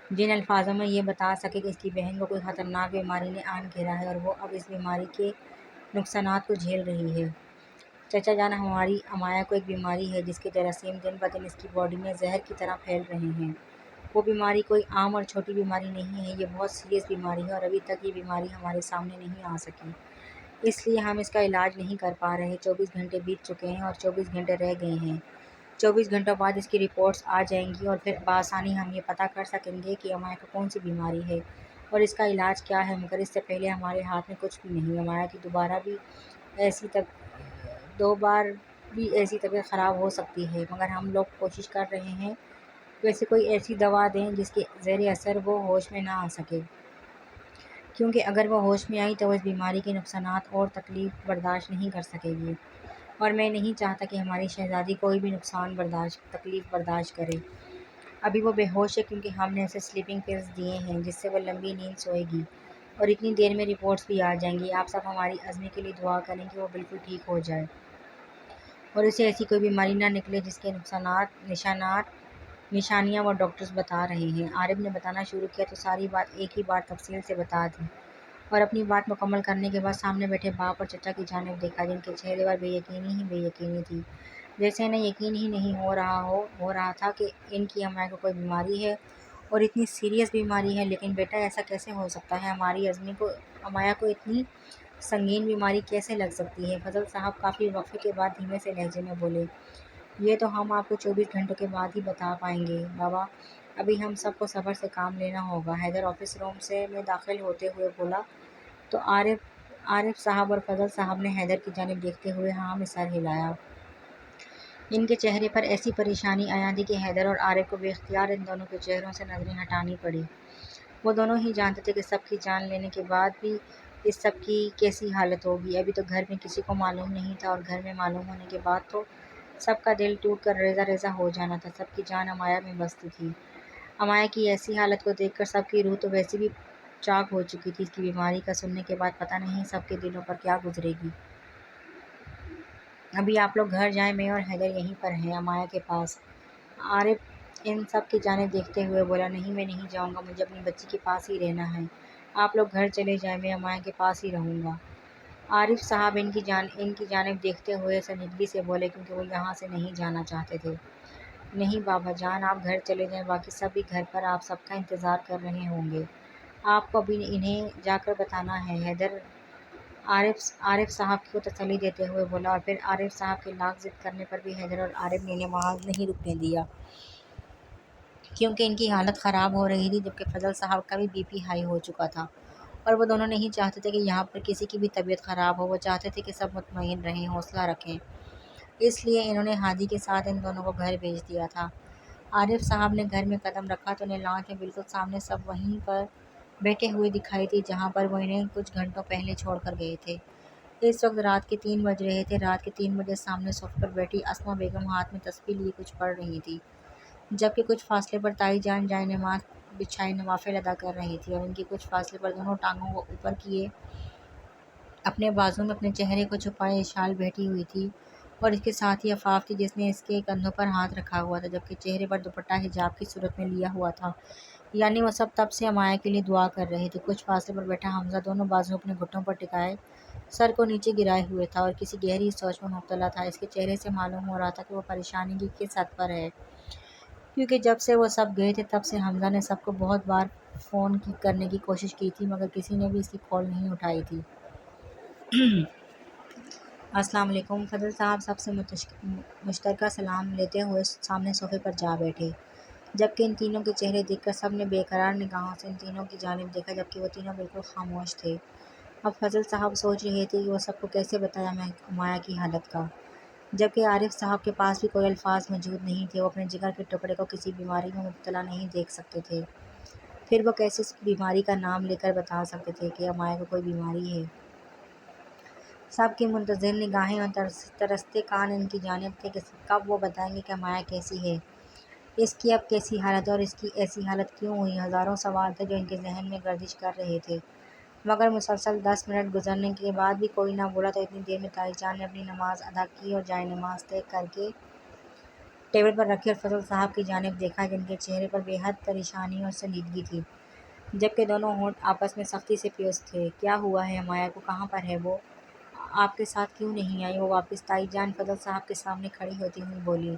جن الفاظوں میں یہ بتا سکے کہ اس کی بہن کو کوئی خطرناک بیماری نے آن گھیرا ہے اور وہ اب اس بیماری کے نقصانات کو جھیل رہی ہے۔ چچا جان، ہماری امایا کو ایک بیماری ہے جس کے جراثیم دن بدن اس کی باڈی میں زہر کی طرح پھیل رہے ہیں۔ وہ بیماری کوئی عام اور چھوٹی بیماری نہیں ہے، یہ بہت سیریس بیماری ہے اور ابھی تک یہ بیماری ہمارے سامنے نہیں آ سکی، اس لیے ہم اس کا علاج نہیں کر پا رہے۔ 24 گھنٹے بیت چکے ہیں اور 24 گھنٹے رہ گئے ہیں۔ 24 گھنٹوں بعد اس کی رپورٹس آ جائیں گی اور پھر بآسانی ہم یہ پتہ کر سکیں گے کہ امایا کو کون سی بیماری ہے اور اس کا علاج کیا ہے، مگر اس سے پہلے ہمارے ہاتھ میں کچھ بھی نہیں۔ امایا کی دو بار بھی ایسی طبیعت خراب ہو سکتی ہے، مگر ہم لوگ کوشش کر رہے ہیں کہ اسے کوئی ایسی دوا دیں جس کے زیر اثر وہ ہوش میں نہ آ سکے، کیونکہ اگر وہ ہوش میں آئی تو وہ اس بیماری کے نقصانات اور تکلیف برداشت نہیں کر سکے گی، اور میں نہیں چاہتا کہ ہماری شہزادی کوئی بھی تکلیف برداشت کرے۔ ابھی وہ بے ہوش ہے کیونکہ ہم نے اسے سلیپنگ پلز دیے ہیں جس سے وہ لمبی نیند سوئے گی اور اتنی دیر میں رپورٹس بھی آ جائیں گی۔ آپ سب ہماری عزمی کے لیے دعا کریں کہ وہ بالکل ٹھیک ہو جائے اور اسے ایسی کوئی بیماری نہ نکلے جس کے نشانیاں وہ ڈاکٹرز بتا رہے ہیں۔ عارف نے بتانا شروع کیا تو ساری بات ایک ہی بار تفصیل سے بتا دی اور اپنی بات مکمل کرنے کے بعد سامنے بیٹھے باپ اور چچا کی جانب دیکھا جن کے چہرے پر بے یقینی تھی، جیسے انہیں یقین ہی نہیں ہو رہا تھا کہ ان کی امایا کو کوئی بیماری ہے اور اتنی سیریس بیماری ہے۔ لیکن بیٹا ایسا کیسے ہو سکتا ہے؟ ہماری امایا کو اتنی سنگین بیماری کیسے لگ سکتی ہے؟ فضل صاحب کافی وقفے کے بعد دھیمے سے لہجے میں بولے، یہ تو ہم آپ کو 24 گھنٹوں کے بعد ہی بتا پائیں گے بابا، ابھی ہم سب کو صبر سے کام لینا ہوگا۔ حیدر آفس روم میں داخل ہوتے ہوئے بولا تو عارف صاحب اور فضل صاحب نے حیدر کی جانب دیکھتے ہوئے ہاں میں سر ہلایا۔ ان کے چہرے پر ایسی پریشانی آیا تھی کہ حیدر اور عارف کو بے اختیار ان دونوں کے چہروں سے نظریں ہٹانی پڑی۔ وہ دونوں ہی جانتے تھے کہ سب کی جان لینے کے بعد بھی اس سب کی کیسی حالت ہوگی۔ ابھی تو گھر میں کسی کو معلوم نہیں تھا اور گھر میں معلوم ہونے کے بعد تو سب کا دل ٹوٹ کر ریزہ ریزہ ہو جانا تھا۔ سب کی جان امایا میں بستی تھی۔ امایا کی ایسی حالت کو دیکھ کر سب کی روح تو ویسے بھی چاک ہو چکی تھی، اس کی بیماری کا سننے کے بعد پتہ نہیں سب کے دلوں پر کیا گزرے گی۔ ابھی آپ لوگ گھر جائیں، میں اور حیدر یہیں پر ہیں امایا کے پاس۔ عارف ان سب کی جانب دیکھتے ہوئے بولا، نہیں میں نہیں جاؤں گا، مجھے اپنی بچی کے پاس ہی رہنا ہے۔ آپ لوگ گھر چلے جائیں، میں امایا کے پاس ہی رہوں گا۔ عارف صاحب ان کی جانب دیکھتے ہوئے سنجیدگی سے بولے کیونکہ وہ یہاں سے نہیں جانا چاہتے تھے۔ نہیں بابا جان، آپ گھر چلے جائیں، باقی سب بھی گھر پر آپ سب کا انتظار کر رہے ہوں گے، آپ کو ابھی انہیں جا کر بتانا ہے۔ حیدر عارف صاحب کو تسلی دیتے ہوئے بولا اور پھر عارف صاحب کے لاکھ ضد کرنے پر بھی حیدر اور عارف نے انہیں وہاں نہیں رکنے دیا کیونکہ ان کی حالت خراب ہو رہی تھی، جبکہ فضل صاحب کا بھی بی پی ہائی ہو چکا تھا اور وہ دونوں نہیں چاہتے تھے کہ یہاں پر کسی کی بھی طبیعت خراب ہو۔ وہ چاہتے تھے کہ سب مطمئن رہیں، حوصلہ رکھیں، اس لیے انہوں نے ہادی کے ساتھ ان دونوں کو گھر بھیج دیا تھا۔ عارف صاحب نے گھر میں قدم رکھا تو انہیں لانچ میں بالکل سامنے سب وہیں پر بیٹھے ہوئے دکھائی دی جہاں پر وہ انہیں کچھ گھنٹوں پہلے چھوڑ کر گئے تھے۔ اس وقت رات کے 3 بج رہے تھے۔ رات کے 3 بجے سامنے صوفے پر بیٹھی اسما بیگم ہاتھ میں تسبیح لیے کچھ پڑھ رہی تھی، جبکہ کچھ فاصلے پر تائی جان جائے نماز بچھائے نوافل ادا کر رہی تھی اور ان کی کچھ فاصلے پر دونوں ٹانگوں کو اوپر کیے اپنے بازو میں اپنے چہرے کو چھپائے شال بیٹھی ہوئی تھی اور اس کے ساتھ ہی عفاف تھی جس نے اس کے کندھوں پر ہاتھ رکھا ہوا تھا، جبکہ چہرے پر دوپٹہ حجاب کی صورت میں لیا ہوا تھا، یعنی وہ سب تب سے امایا کے لیے دعا کر رہے تھے۔ کچھ فاصلے پر بیٹھا حمزہ دونوں بازو اپنے گھٹنوں پر ٹکائے سر کو نیچے گرائے ہوئے تھا اور کسی گہری سوچ میں مبتلا تھا۔ اس کے چہرے سے معلوم ہو رہا تھا کہ وہ پریشانی کی کس حد پر ہے، کیونکہ جب سے وہ سب گئے تھے تب سے حمزہ نے سب کو بہت بار فون کرنے کی کوشش کی تھی، مگر کسی نے بھی اس کی کال نہیں اٹھائی تھی۔ السلام علیکم۔ فضل صاحب سب سے مشترکہ سلام لیتے ہوئے سامنے صوفے پر جا بیٹھے، جبکہ ان تینوں کے چہرے دیکھ کر سب نے بے قرار نگاہوں سے ان تینوں کی جانب دیکھا، جبکہ وہ تینوں بالکل خاموش تھے۔ اب فضل صاحب سوچ رہے تھے کہ وہ سب کو کیسے بتایا امایا کی حالت کا، جبکہ عارف صاحب کے پاس بھی کوئی الفاظ موجود نہیں تھے۔ وہ اپنے جگر کے ٹکڑے کو کسی بیماری میں مبتلا نہیں دیکھ سکتے تھے، پھر وہ کیسے اس بیماری کا نام لے کر بتا سکتے تھے کہ امایا کو کوئی بیماری ہے۔ سب کی منتظر نگاہیں اور ترستے کان ان کی جانب تھے کہ کب وہ بتائیں گے کہ امایا کیسی ہے، اس کی اب کیسی حالت ہے اور اس کی ایسی حالت کیوں ہوئی۔ ہزاروں سوال تھے جو ان کے ذہن میں گردش کر رہے تھے، مگر مسلسل 10 منٹ گزرنے کے بعد بھی کوئی نہ بولا تو اتنی دیر میں تائی جان نے اپنی نماز ادا کی اور جائے نماز ٹیبل پر رکھی اور فضل صاحب کی جانب دیکھا جن کے چہرے پر بے حد پریشانی اور سنجیدگی تھی، جبکہ دونوں ہونٹ آپس میں سختی سے پیوست تھے۔ کیا ہوا ہے مایا کو؟ کہاں پر ہے وہ؟ آپ کے ساتھ کیوں نہیں آئی وہ واپس؟ تائی جان فضل صاحب کے سامنے کھڑی ہوتی ہوئی بولی۔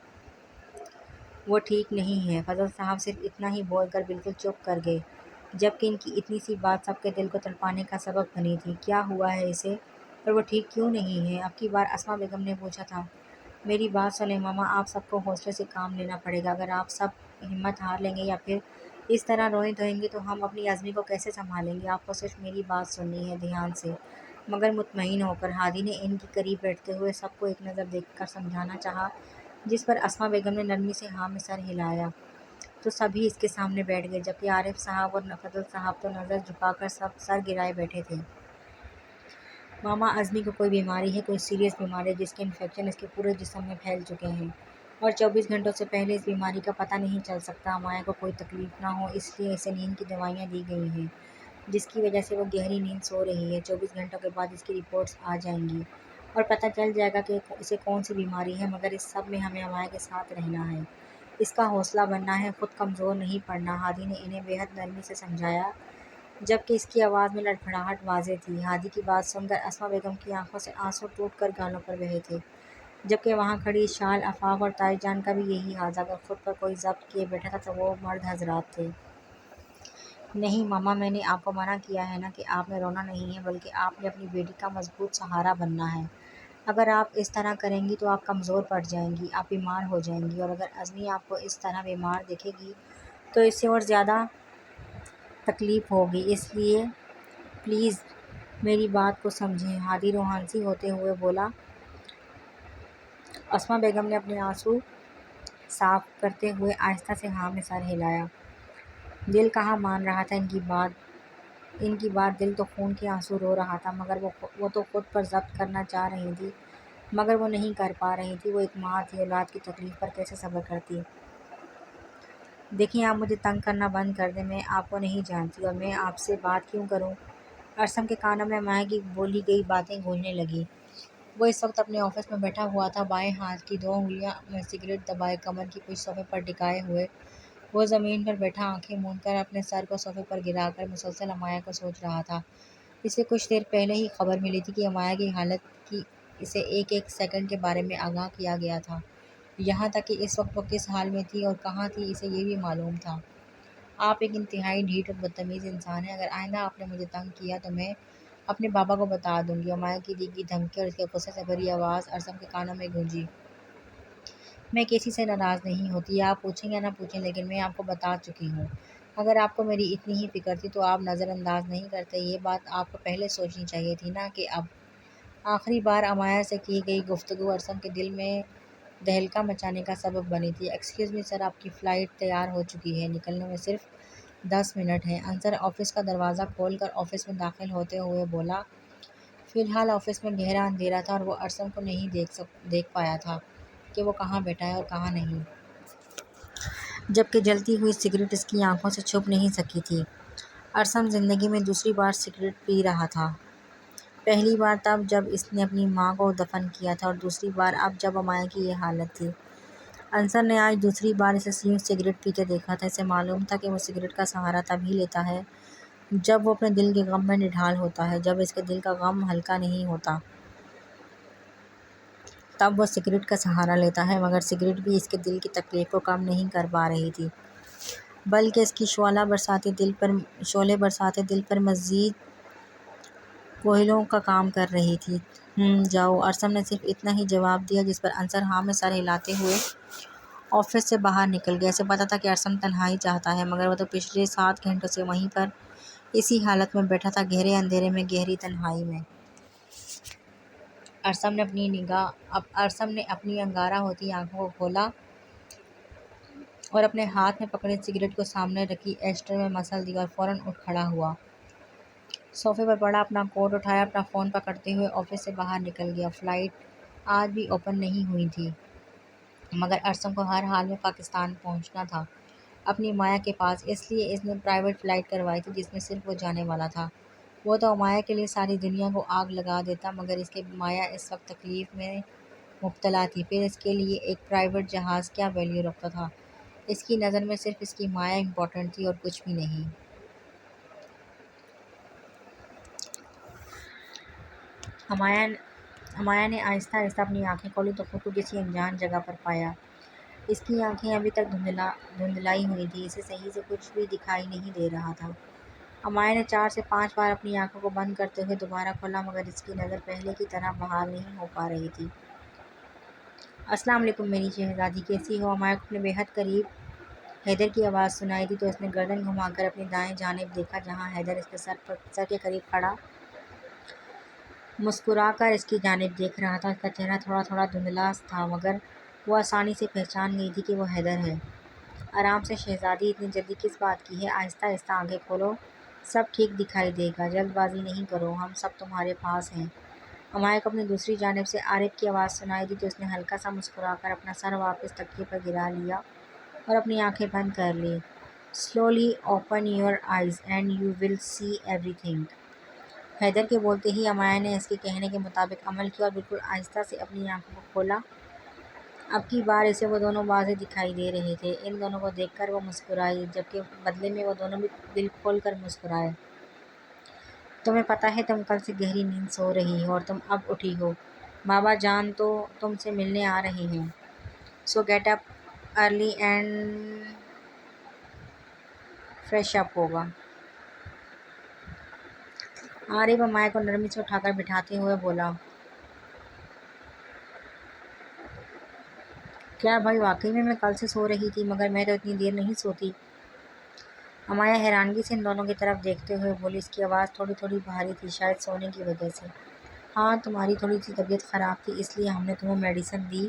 وہ ٹھیک نہیں ہے۔ فضل صاحب صرف اتنا ہی بول کر بالکل چپ کر گئے، جبکہ ان کی اتنی سی بات سب کے دل کو تڑپانے کا سبب بنی تھی۔ کیا ہوا ہے اسے اور وہ ٹھیک کیوں نہیں ہے؟ اب کی بار اسما بیگم نے پوچھا تھا۔ میری بات سنیں ماما، آپ سب کو حوصلے سے کام لینا پڑے گا۔ اگر آپ سب ہمت ہار لیں گے یا پھر اس طرح روئیں دھوئیں گے تو ہم اپنی عزمی کو کیسے سنبھالیں گے؟ آپ کو صرف میری بات سننی ہے دھیان سے مگر مطمئن ہو کر۔ ہادی نے ان کے قریب بیٹھتے ہوئے سب کو ایک نظر دیکھ کر سمجھانا چاہا، جس پر اسما بیگم نے نرمی سے ہاں میں سر ہلایا تو سبھی اس کے سامنے بیٹھ گئے، جبکہ عارف صاحب اور فضل صاحب تو نظر جھکا کر سب سر گرائے بیٹھے تھے۔ ماما، عزمی کو کوئی بیماری ہے، کوئی سیریس بیماری ہے جس کے انفیکشن اس کے پورے جسم میں پھیل چکے ہیں اور 24 گھنٹوں سے پہلے اس بیماری کا پتہ نہیں چل سکتا۔ مایا کو کوئی تکلیف نہ ہو اس لیے اسے نیند کی دوائیاں دی گئی ہیں، جس کی وجہ سے وہ گہری نیند سو رہی ہے۔ 24 گھنٹوں کے بعد اس کی رپورٹس آ جائیں گی اور پتہ چل جائے گا کہ اسے کون سی بیماری ہے، مگر اس سب میں ہمیں مایا کے ساتھ رہنا ہے، اس کا حوصلہ بننا ہے، خود کمزور نہیں پڑنا۔ ہادی نے انہیں بے حد نرمی سے سمجھایا، جبکہ اس کی آواز میں لڑکھڑاہٹ واضح تھی۔ ہادی کی بات سن کر اسما بیگم کی آنکھوں سے آنسو ٹوٹ کر گالوں پر بہے تھے، جبکہ وہاں کھڑی شال آفاق اور تائی جان کا بھی یہی حال تھا۔ اگر خود پر کوئی ضبط کیے بیٹھا تھا تو وہ مرد حضرات تھے۔ نہیں ماما، میں نے آپ کو منع کیا ہے نا کہ آپ نے رونا نہیں ہے، بلکہ آپ نے اپنی بیٹی کا مضبوط سہارا بننا ہے۔ اگر آپ اس طرح کریں گی تو آپ کمزور پڑ جائیں گی، آپ بیمار ہو جائیں گی، اور اگر عزمی آپ کو اس طرح بیمار دیکھے گی تو اس سے اور زیادہ تکلیف ہوگی، اس لیے پلیز میری بات کو سمجھیں۔ ہادی روحانسی ہوتے ہوئے بولا۔ اسما بیگم نے اپنے آنسو صاف کرتے ہوئے آہستہ سے ہاں میں سر ہلایا۔ دل کہاں مان رہا تھا ان کی بات، دل تو خون کے آنسو رو رہا تھا، مگر وہ تو خود پر ضبط کرنا چاہ رہی تھی مگر وہ نہیں کر پا رہی تھی۔ وہ ایک ماں تھی، اولاد کی تکلیف پر کیسے صبر کرتی؟ دیکھیں آپ مجھے تنگ کرنا بند کر دیں، میں آپ کو نہیں جانتی اور میں آپ سے بات کیوں کروں؟ ارسم کے کانوں میں مایا کی بولی گئی باتیں گونجنے لگیں۔ وہ اس وقت اپنے آفس میں بیٹھا ہوا تھا، بائیں ہاتھ کی 2 انگلیاں میں سگریٹ دبائے کمر کی کچھ صوفے پر ٹکائے ہوئے وہ زمین پر بیٹھا آنکھیں موند کر اپنے سر کو صوفے پر گرا کر مسلسل امایا کو سوچ رہا تھا۔ اسے کچھ دیر پہلے ہی خبر ملی تھی کہ امایا کی حالت کی اسے ایک ایک سیکنڈ کے بارے میں آگاہ کیا گیا تھا، یہاں تک کہ اس وقت وہ کس حال میں تھی اور کہاں تھی اسے یہ بھی معلوم تھا۔ آپ ایک انتہائی ڈھیٹ اور بدتمیز انسان ہیں، اگر آئندہ آپ نے مجھے تنگ کیا تو میں اپنے بابا کو بتا دوں گی۔ امایا کی دی گئی دھمکی اور اس کے غصے سے بھری آواز ارسم کے کانوں میں گونجی۔ میں کسی سے ناراض نہیں ہوتی، آپ پوچھیں یا نہ پوچھیں، لیکن میں آپ کو بتا چکی ہوں۔ اگر آپ کو میری اتنی ہی فکر تھی تو آپ نظر انداز نہیں کرتے، یہ بات آپ کو پہلے سوچنی چاہیے تھی نا کہ اب۔ آخری بار امایا سے کی گئی گفتگو ارسم کے دل میں دہلکا مچانے کا سبب بنی تھی۔ ایکسکیوز می سر، آپ کی فلائٹ تیار ہو چکی ہے، نکلنے میں صرف 10 منٹ ہیں، انصر آفس کا دروازہ کھول کر آفس میں داخل ہوتے ہوئے بولا۔ فی الحال آفس میں گہرا اندھیرا تھا اور وہ ارسم کو نہیں دیکھ پایا تھا کہ وہ کہاں بیٹھا ہے اور کہاں نہیں، جبکہ جلتی ہوئی سگریٹ اس کی آنکھوں سے چھپ نہیں سکی تھی۔ ارسم زندگی میں دوسری بار سگریٹ پی رہا تھا، پہلی بار تب جب اس نے اپنی ماں کو دفن کیا تھا اور دوسری بار اب جب امایا کی یہ حالت تھی۔ انصر نے آج دوسری بار اسے سگریٹ پیتے دیکھا تھا۔ اسے معلوم تھا کہ وہ سگریٹ کا سہارا تبھی لیتا ہے جب وہ اپنے دل کے غم میں نڈھال ہوتا ہے، جب اس کے دل کا غم ہلکا نہیں ہوتا تب وہ سگریٹ کا سہارا لیتا ہے، مگر سگریٹ بھی اس کے دل کی تکلیف کو کم نہیں کر پا رہی تھی، بلکہ اس کی شعلہ برساتے دل پر مزید کوئلوں کا کام کر رہی تھی۔ جاؤ، ارسم نے صرف اتنا ہی جواب دیا، جس پر انصر ہاں میں سر ہلاتے ہوئے آفس سے باہر نکل گیا۔ اسے پتہ تھا کہ ارسم تنہائی چاہتا ہے، مگر وہ تو پچھلے 7 گھنٹوں سے وہیں پر اسی حالت میں بیٹھا تھا، گہرے اندھیرے میں، گہری تنہائی میں۔ ارسم نے اپنی انگارہ ہوتی آنکھوں کو کھولا اور اپنے ہاتھ میں پکڑے سگریٹ کو سامنے رکھی ایشٹر میں مسل دی اور فوراً اٹھ کھڑا ہوا، صوفے پر پڑا، اپنا کوٹ اٹھایا، اپنا فون پکڑتے ہوئے آفس سے باہر نکل گیا۔ فلائٹ آج بھی اوپن نہیں ہوئی تھی، مگر ارسم کو ہر حال میں پاکستان پہنچنا تھا، اپنی مایا کے پاس، اس لیے اس نے پرائیویٹ فلائٹ کروائی تھی جس میں صرف وہ جانے والا تھا۔ وہ تو امایا کے لیے ساری دنیا کو آگ لگا دیتا، مگر اس کی مایا اس وقت تکلیف میں مبتلا تھی، پھر اس کے لیے ایک پرائیویٹ جہاز کیا ویلیو رکھتا تھا۔ اس کی نظر میں صرف اس کی مایا امپورٹنٹ تھی اور کچھ بھی نہیں۔ امایا نے آہستہ آہستہ اپنی آنکھیں کھولی تو خود کو کسی انجان جگہ پر پایا۔ اس کی آنکھیں ابھی تک دھندلائی ہوئی تھیں، اسے صحیح سے کچھ بھی دکھائی نہیں دے رہا تھا۔ امایا نے 4 سے 5 بار اپنی آنکھوں کو بند کرتے ہوئے دوبارہ کھولا، مگر اس کی نظر پہلے کی طرح بحال نہیں ہو پا رہی تھی۔ السلام علیکم میری شہزادی، کیسی ہو؟ امایا کو اپنے بے حد قریب حیدر کی آواز سنائی دی تو اس نے گردن گھما کر اپنی دائیں جانب دیکھا جہاں حیدر اس کے سر کے قریب کھڑا مسکرا کر اس کی جانب دیکھ رہا تھا۔ اس کا چہرہ تھوڑا تھوڑا دھندلا تھا مگر وہ آسانی سے پہچان گئی تھی کہ وہ حیدر ہے۔ آرام سے شہزادی، اتنی جلدی کس بات کی ہے؟ آہستہ آہستہ آنکھیں کھولو، سب ٹھیک دکھائی دے گا، جلد بازی نہیں کرو، ہم سب تمہارے پاس ہیں۔ امایا کو اپنی دوسری جانب سے عارف کی آواز سنائی دی تو اس نے ہلکا سا مسکرا کر اپنا سر واپس تکیے پر گرا لیا اور اپنی آنکھیں بند کر لیں۔ Slowly open your eyes and you will see everything۔ Haider کے بولتے ہی امایا نے اس کے کہنے کے مطابق عمل کیا اور بالکل آہستہ سے اپنی آنکھوں کو کھولا۔ اب کی بار اسے وہ دونوں واضح دکھائی دے رہے تھے۔ ان دونوں کو دیکھ کر وہ مسکرائی، جبکہ بدلے میں وہ دونوں بھی دل کھول کر مسکرائے۔ تمہیں پتہ ہے تم کل سے گہری نیند سو رہی ہو اور تم اب اٹھی ہو۔ بابا جان تو تم سے ملنے آ رہے ہیں۔ So get up early and fresh up ہوگا۔ عارف امایا کو نرمی سے اٹھا کر بٹھاتے ہوئے بولا، کیا بھائی واقعی میں کل سے سو رہی تھی؟ مگر میں تو اتنی دیر نہیں سوتی۔ امایا حیرانگی سے ان دونوں کی طرف دیکھتے ہوئے بولی، اس کی آواز تھوڑی تھوڑی بھاری تھی، شاید سونے کی وجہ سے۔ ہاں تمہاری تھوڑی سی طبیعت خراب تھی، اس لیے ہم نے تمہیں میڈیسن دی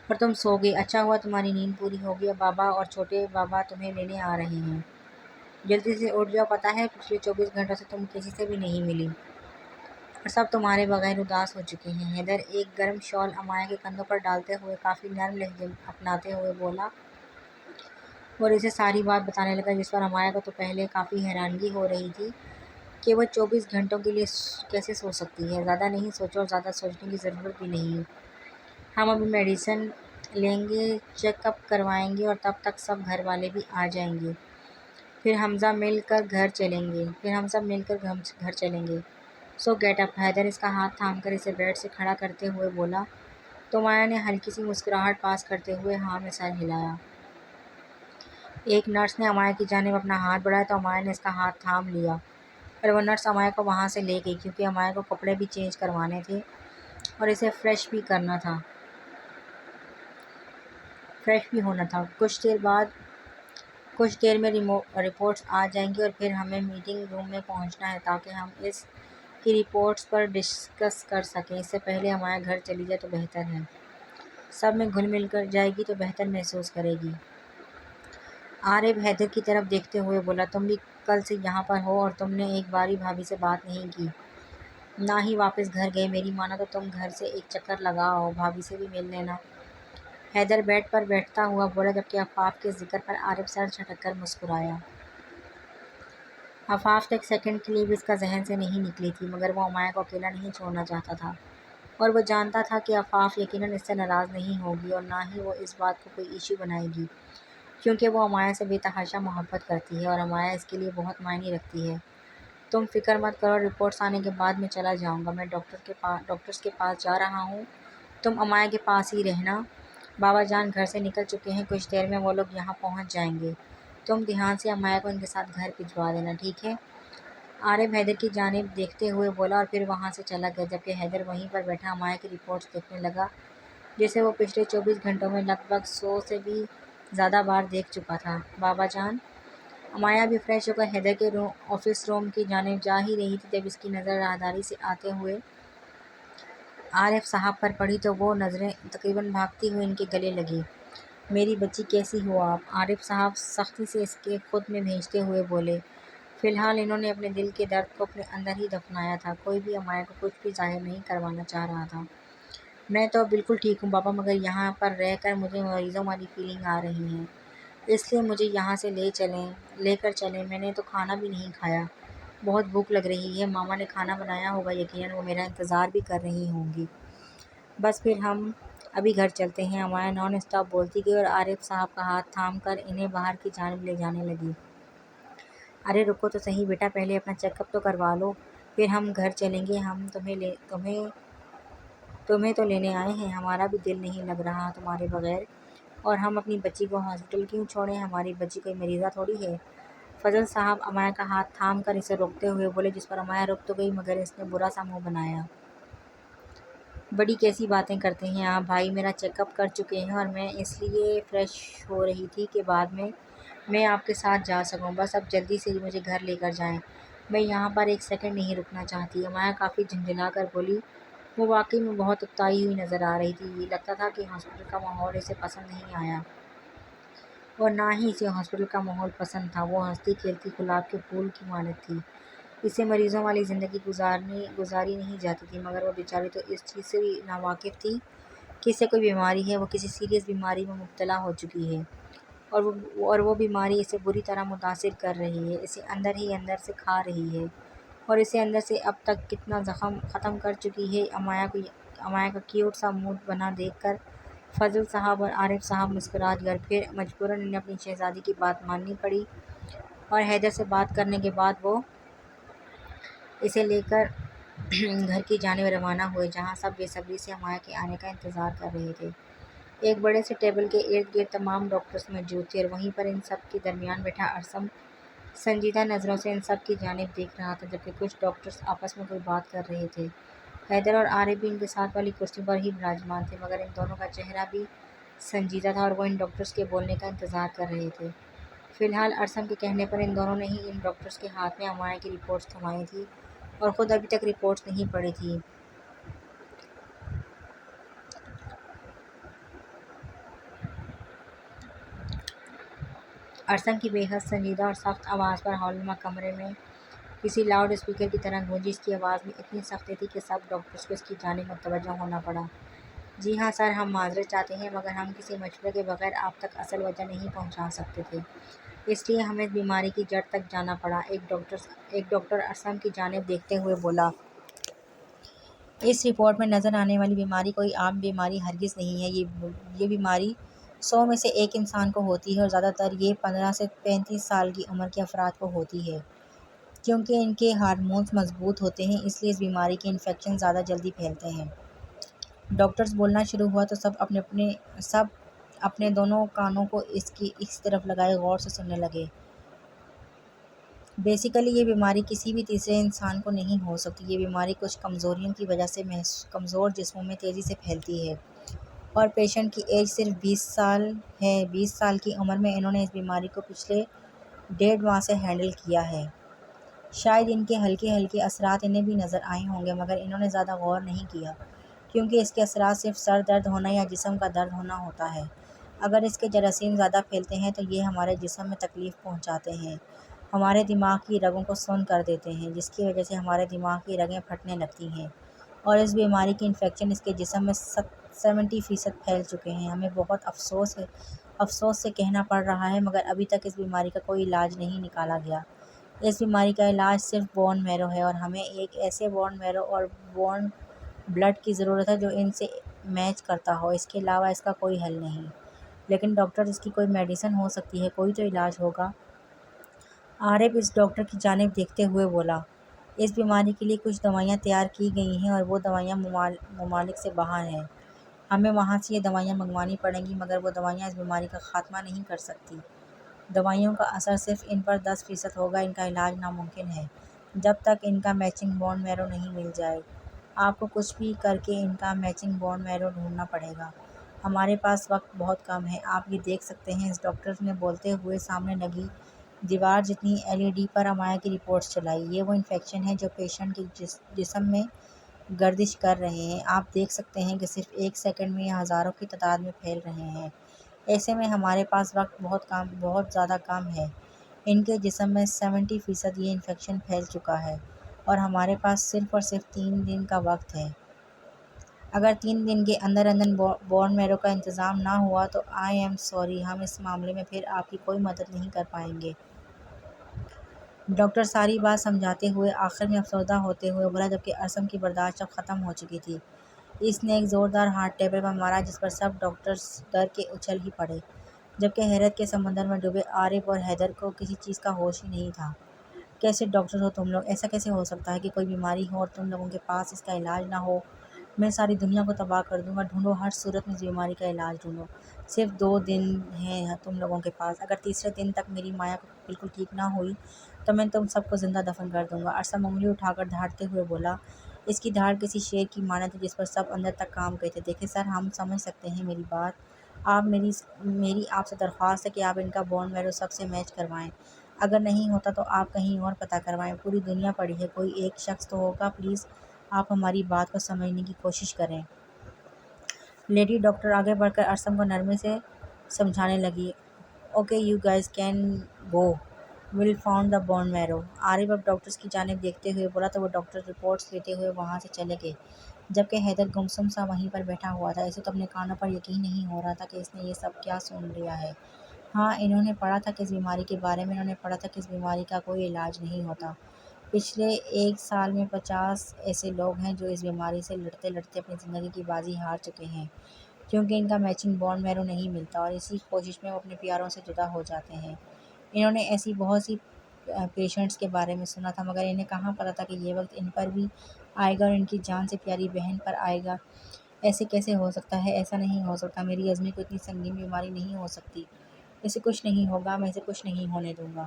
اور تم سو گئی۔ اچھا ہوا تمہاری نیند پوری ہو گئی۔ اب بابا اور چھوٹے بابا تمہیں لینے آ رہے ہیں، جلدی سے اٹھ جاؤ۔ پتہ ہے پچھلے 24 گھنٹوں سے تم کسی سے بھی نہیں ملی اور سب تمہارے بغیر اداس ہو چکے ہیں۔ حیدر ایک گرم شال امایا کے کندھوں پر ڈالتے ہوئے کافی نرم لہجے اپناتے ہوئے بولا اور اسے ساری بات بتانے لگا، جس پر امایا کو تو پہلے کافی حیرانگی ہو رہی تھی کہ وہ 24 گھنٹوں کے لیے کیسے سو سکتی ہے۔ زیادہ نہیں سوچو اور زیادہ سوچنے کی ضرورت بھی نہیں۔ ہم ابھی میڈیسن لیں گے، چیک اپ کروائیں گے اور تب تک سب گھر والے بھی آ جائیں گے، پھر ہم سب مل کر گھر چلیں گے۔ So get up. حیدر اس کا ہاتھ تھام کر اسے بیڈ سے کھڑا کرتے ہوئے بولا تو امایا نے ہلکی سی مسکراہٹ پاس کرتے ہوئے ہاں میں سر ہلایا۔ ایک نرس نے امایا کی جانب اپنا ہاتھ بڑھایا تو امایا نے اس کا ہاتھ تھام لیا اور وہ نرس امایا کو وہاں سے لے گئی، کیونکہ امایا کو کپڑے بھی چینج کروانے تھے اور اسے فریش بھی ہونا تھا۔ کچھ دیر میں رپورٹس آ جائیں گی اور پھر ہمیں میٹنگ روم میں پہنچنا ہے تاکہ ہم اس کی رپورٹس پر ڈسکس کر سکیں۔ اس سے پہلے امایا گھر چلی جائے تو بہتر ہے، سب میں گھل مل کر جائے گی تو بہتر محسوس کرے گی۔ عارف حیدر کی طرف دیکھتے ہوئے بولا، تم بھی کل سے یہاں پر ہو اور تم نے ایک بار بھی بھابھی سے بات نہیں کی، نہ ہی واپس گھر گئے۔ میری مانو تو تم گھر سے ایک چکر لگا آؤ، بھابھی سے بھی مل لینا۔ حیدر بیڈ پر بیٹھتا ہوا بولا، جبکہ آفاف کے ذکر پر عارف سر جھٹک کر مسکرایا۔ آفاف تو ایک سیکنڈ کے لیے بھی اس کا ذہن سے نہیں نکلی تھی، مگر وہ امایا کو اکیلا نہیں چھوڑنا چاہتا تھا اور وہ جانتا تھا کہ آفاف یقیناً اس سے ناراض نہیں ہوگی اور نہ ہی وہ اس بات کو کوئی ایشو بنائے گی، کیونکہ وہ امایا سے بے تحاشا محبت کرتی ہے اور امایا اس کے لیے بہت معنی رکھتی ہے۔ تم فکر مت کرو، رپورٹس آنے کے بعد میں چلا جاؤں گا، میں ڈاکٹرز کے پاس جا رہا ہوں، تم امایا کے پاس ہی رہنا۔ بابا جان گھر سے نکل چکے ہیں، کچھ دیر میں وہ لوگ یہاں پہنچ جائیں گے، تم دھیان سے امایا کو ان کے ساتھ گھر بھجوا دینا، ٹھیک ہے؟ عارف حیدر کی جانب دیکھتے ہوئے بولا اور پھر وہاں سے چلا گیا، جبکہ حیدر وہیں پر بیٹھا امایا کی رپورٹس دیکھنے لگا، جسے وہ پچھلے 24 گھنٹوں میں لگ بھگ 100 سے بھی زیادہ بار دیکھ چکا تھا۔ بابا جان۔ امایا بھی فریش ہو کر حیدر کے آفس روم کی جانب جا ہی رہی تھی، جب اس کی نظر راہداری سے آتے ہوئے عارف صاحب پر پڑی تو وہ نظریں تقریباً بھاگتی ہوئی ان کے گلے لگیں۔ میری بچی کیسی ہو آپ؟ عارف صاحب سختی سے اس کے خود میں بھیجتے ہوئے بولے۔ فی الحال انہوں نے اپنے دل کے درد کو اپنے اندر ہی دفنایا تھا، کوئی بھی امایا کو کچھ بھی ظاہر نہیں کروانا چاہ رہا تھا۔ میں تو بالکل ٹھیک ہوں بابا، مگر یہاں پر رہ کر مجھے مریضوں والی فیلنگ آ رہی ہے، اس لیے مجھے یہاں سے لے کر چلیں۔ میں نے تو کھانا بھی نہیں کھایا، بہت بھوک لگ رہی ہے، ماما نے کھانا بنایا ہوگا، یقیناً وہ میرا انتظار بھی کر رہی ہوں گی، بس پھر ہم ابھی گھر چلتے ہیں، امایا نان اسٹاپ بولتی گئی اور عارف صاحب کا ہاتھ تھام کر انہیں باہر کی جانب لے جانے لگی۔ ارے رکو تو صحیح بیٹا، پہلے اپنا چیک اپ تو کروا لو، پھر ہم گھر چلیں گے۔ ہم تمہیں تو لینے آئے ہیں، ہمارا بھی دل نہیں لگ رہا تمہارے بغیر، اور ہم اپنی بچی کو ہاسپٹل کیوں چھوڑیں؟ ہماری بچی کوئی مریضہ تھوڑی ہے۔ فضل صاحب امایا کا ہاتھ تھام کر اسے روکتے ہوئے بولے، جس پر امایا رک تو گئی مگر اس نے برا سا منہ بنایا۔ بڑی کیسی باتیں کرتے ہیں آپ بھائی، میرا چیک اپ کر چکے ہیں اور میں اس لیے فریش ہو رہی تھی کہ بعد میں آپ کے ساتھ جا سکوں، بس اب جلدی سے مجھے گھر لے کر جائیں، میں یہاں پر ایک سیکنڈ نہیں رکنا چاہتی۔ امایا کافی جھنجھلا کر بولی۔ وہ واقعی میں بہت اکتائی ہوئی نظر آ رہی تھی، لگتا تھا کہ ہاسپٹل کا ماحول اسے پسند نہیں آیا اور نہ ہی اسے ہاسپٹل کا ماحول پسند تھا۔ وہ ہنستی کھیلتی گلاب کے پھول کی مانند تھی، اس سے مریضوں والی زندگی گزاری نہیں جاتی تھی، مگر وہ بیچاری تو اس چیز سے بھی ناواقف تھی کہ اسے کوئی بیماری ہے، وہ کسی سیریس بیماری میں مبتلا ہو چکی ہے اور وہ بیماری اسے بری طرح متاثر کر رہی ہے، اسے اندر ہی اندر سے کھا رہی ہے اور اسے اندر سے اب تک کتنا زخم ختم کر چکی ہے۔ امایا کا کیوٹ سا موڈ بنا دیکھ کر فضل صاحب اور عارف صاحب مسکرا دیے اور پھر مجبوراً انہیں اپنی شہزادی کی بات ماننی پڑی اور حیدر سے بات کرنے کے بعد وہ اسے لے کر گھر کی جانب روانہ ہوئے، جہاں سب بے صبری سے امایا کے آنے کا انتظار کر رہے تھے۔ ایک بڑے سے ٹیبل کے ارد گرد تمام ڈاکٹرز موجود تھے اور وہیں پر ان سب کے درمیان بیٹھا ارسم سنجیدہ نظروں سے ان سب کی جانب دیکھ رہا تھا، جبکہ کچھ ڈاکٹرز آپس میں کوئی بات کر رہے تھے۔ حیدر اور عارف بھی ان کے ساتھ والی کرسی پر ہی براجمان تھے، مگر ان دونوں کا چہرہ بھی سنجیدہ تھا اور وہ ان ڈاکٹرز کے بولنے کا انتظار کر رہے تھے۔ فی الحال ارسم کے کہنے پر ان دونوں نے ہی ان ڈاکٹرز کے ہاتھ میں امایا کی رپورٹس تھمائی تھیں اور خود ابھی تک رپورٹس نہیں پڑھی تھیں۔ ارسم کی بے حد سنجیدہ اور سخت آواز پر ہولنما کمرے میں کسی لاؤڈ اسپیکر کی طرح گونجی۔ اس کی آواز میں اتنی سختی تھی کہ سب ڈاکٹرز کو اس کی جانب متوجہ ہونا پڑا۔ جی ہاں سر، ہم معذرت چاہتے ہیں مگر ہم کسی مشورے کے بغیر آپ تک اصل وجہ نہیں پہنچا سکتے تھے، اس لیے ہمیں اس بیماری کی جڑ تک جانا پڑا۔ ایک ڈاکٹر ارسم کی جانب دیکھتے ہوئے بولا۔ اس رپورٹ میں نظر آنے والی بیماری کوئی عام بیماری ہرگز نہیں ہے، یہ بیماری 100 میں سے ایک انسان کو ہوتی ہے اور زیادہ تر یہ 15 سے 35 سال کی عمر کے افراد کو ہوتی ہے۔ کیونکہ ان کے ہارمونز مضبوط ہوتے ہیں اس لیے اس بیماری کے انفیکشن زیادہ جلدی پھیلتے ہیں۔ ڈاکٹرز بولنا شروع ہوا تو سب اپنے دونوں کانوں کو اس طرف لگائے غور سے سننے لگے۔ بیسیکلی یہ بیماری کسی بھی تیسرے انسان کو نہیں ہو سکتی، یہ بیماری کچھ کمزوریوں کی وجہ سے کمزور جسموں میں تیزی سے پھیلتی ہے اور پیشنٹ کی ایج صرف 20 سال ہے۔ 20 سال کی عمر میں انہوں نے اس بیماری کو پچھلے 1.5 ماہ سے ہینڈل کیا ہے۔ شاید ان کے ہلکے ہلکے اثرات انہیں بھی نظر آئے ہوں گے مگر انہوں نے زیادہ غور نہیں کیا، کیونکہ اس کے اثرات صرف سر درد ہونا یا جسم کا درد ہونا ہوتا ہے۔ اگر اس کے جراثیم زیادہ پھیلتے ہیں تو یہ ہمارے جسم میں تکلیف پہنچاتے ہیں، ہمارے دماغ کی رگوں کو سن کر دیتے ہیں، جس کی وجہ سے ہمارے دماغ کی رگیں پھٹنے لگتی ہیں اور اس بیماری کے انفیکشن اس کے جسم میں 70% پھیل چکے ہیں۔ ہمیں بہت افسوس سے کہنا پڑ رہا ہے مگر ابھی تک اس بیماری کا کوئی علاج نہیں نکالا گیا۔ اس بیماری کا علاج صرف بون میرو ہے اور ہمیں ایک ایسے بون میرو اور بون بلڈ کی ضرورت ہے جو ان سے میچ کرتا ہو، اس کے علاوہ اس کا کوئی حل نہیں۔ لیکن ڈاکٹر، اس کی کوئی میڈیسن ہو سکتی ہے، کوئی تو علاج ہوگا۔ عارف اس ڈاکٹر کی جانب دیکھتے ہوئے بولا۔ اس بیماری کے لیے کچھ دوائیاں تیار کی گئی ہیں اور وہ دوائیاں ممالک سے باہر ہیں، ہمیں وہاں سے یہ دوائیاں منگوانی پڑیں گی مگر وہ دوائیاں اس بیماری کا خاتمہ نہیں کر سکتی۔ دوائیوں کا اثر صرف ان پر 10% ہوگا، ان کا علاج ناممکن ہے جب تک ان کا میچنگ بون میرو نہیں مل جائے۔ آپ کو کچھ بھی کر کے ان کا میچنگ بون میرو ڈھونڈنا پڑے گا، ہمارے پاس وقت بہت کم ہے۔ آپ یہ دیکھ سکتے ہیں، اس ڈاکٹر نے بولتے ہوئے سامنے لگی دیوار جتنی LED پر امایا کی رپورٹس چلائی۔ یہ وہ انفیکشن ہے جو پیشنٹ کے جسم میں گردش کر رہے ہیں، آپ دیکھ سکتے ہیں کہ صرف ایک سیکنڈ میں یہ ہزاروں کی تعداد میں پھیل رہے ہیں۔ ایسے میں ہمارے پاس وقت بہت زیادہ کم ہے، ان کے جسم میں 70% یہ انفیکشن پھیل چکا ہے اور ہمارے پاس صرف اور صرف 3 دن کا وقت ہے۔ اگر 3 دن کے اندر بون میرو کا انتظام نہ ہوا تو آئی ایم سوری، ہم اس معاملے میں پھر آپ کی کوئی مدد نہیں کر پائیں گے۔ ڈاکٹر ساری بات سمجھاتے ہوئے آخر میں افسردہ ہوتے ہوئے بولا، جبکہ ارسم کی برداشت اب ختم ہو چکی تھی۔ اس نے ایک زوردار ہاتھ ٹیبل پر مارا جس پر سب ڈاکٹرز ڈر کے اچھل ہی پڑے، جبکہ حیرت کے سمندر میں ڈوبے عارف اور حیدر کو کسی چیز کا ہوش ہی نہیں تھا۔ کیسے ڈاکٹر ہو تم لوگ؟ ایسا کیسے ہو سکتا ہے کہ کوئی بیماری ہو اور تم لوگوں کے پاس اس کا علاج نہ ہو؟ میں ساری دنیا کو تباہ کر دوں گا۔ ڈھونڈو، ہر صورت میں اس بیماری کا علاج ڈھونڈو۔ صرف 2 دن ہیں تم لوگوں کے پاس۔ اگر تیسرے دن تک میری مایا بالکل ٹھیک نہ ہوئی تو میں تم سب کو زندہ دفن کر دوں گا۔ ارسم انگلی اٹھا کر دھاڑتے ہوئے بولا۔ اس کی دھاڑ کسی شیر کی مانند تھی جس پر سب اندر تک کام گئے تھے۔ دیکھیں سر، ہم سمجھ سکتے ہیں میری بات۔ میری آپ سے درخواست ہے کہ آپ ان کا بون میرو سب سے میچ کروائیں۔ اگر نہیں ہوتا تو آپ کہیں اور پتہ کروائیں۔ پوری دنیا پڑی ہے، کوئی ایک شخص تو ہوگا۔ پلیز آپ ہماری بات کو سمجھنے کی کوشش کریں۔ لیڈی ڈاکٹر آگے بڑھ کر ارسم کو نرمی سے سمجھانے لگی۔ Okay you guys can go, well found the bone marrow. Arif اب ڈاکٹرز کی جانب دیکھتے ہوئے بولا تو وہ ڈاکٹر رپورٹس لیتے ہوئے وہاں سے چلے گئے، جبکہ حیدر گمسم سا وہیں پر بیٹھا ہوا تھا۔ اسے تو اپنے کانوں پر یقین نہیں ہو رہا تھا کہ اس نے یہ سب کیا سن لیا ہے۔ ہاں، انہوں نے پڑھا تھا کہ اس بیماری کے بارے میں، انہوں نے پڑھا تھا کہ اس بیماری کا کوئی علاج نہیں ہوتا۔ پچھلے 1 سال میں 50 ایسے لوگ ہیں جو اس بیماری سے لڑتے لڑتے اپنی زندگی کی بازی ہار چکے ہیں، کیونکہ ان کا میچنگ بون میرو نہیں ملتا اور اسی کوشش میں وہ اپنے پیاروں سے جدا ہو جاتے ہیں۔ انہوں نے ایسی بہت سی پیشنٹس کے بارے میں سنا تھا، مگر انہیں کہاں پتہ تھا کہ یہ وقت ان پر بھی آئے گا اور ان کی جان سے پیاری بہن پر آئے گا۔ ایسے کیسے ہو سکتا ہے؟ ایسا نہیں ہو سکتا۔ میری عزمی کو اتنی سنگین بیماری نہیں ہو سکتی۔ اسے کچھ نہیں ہوگا، میں اسے کچھ نہیں ہونے دوں گا۔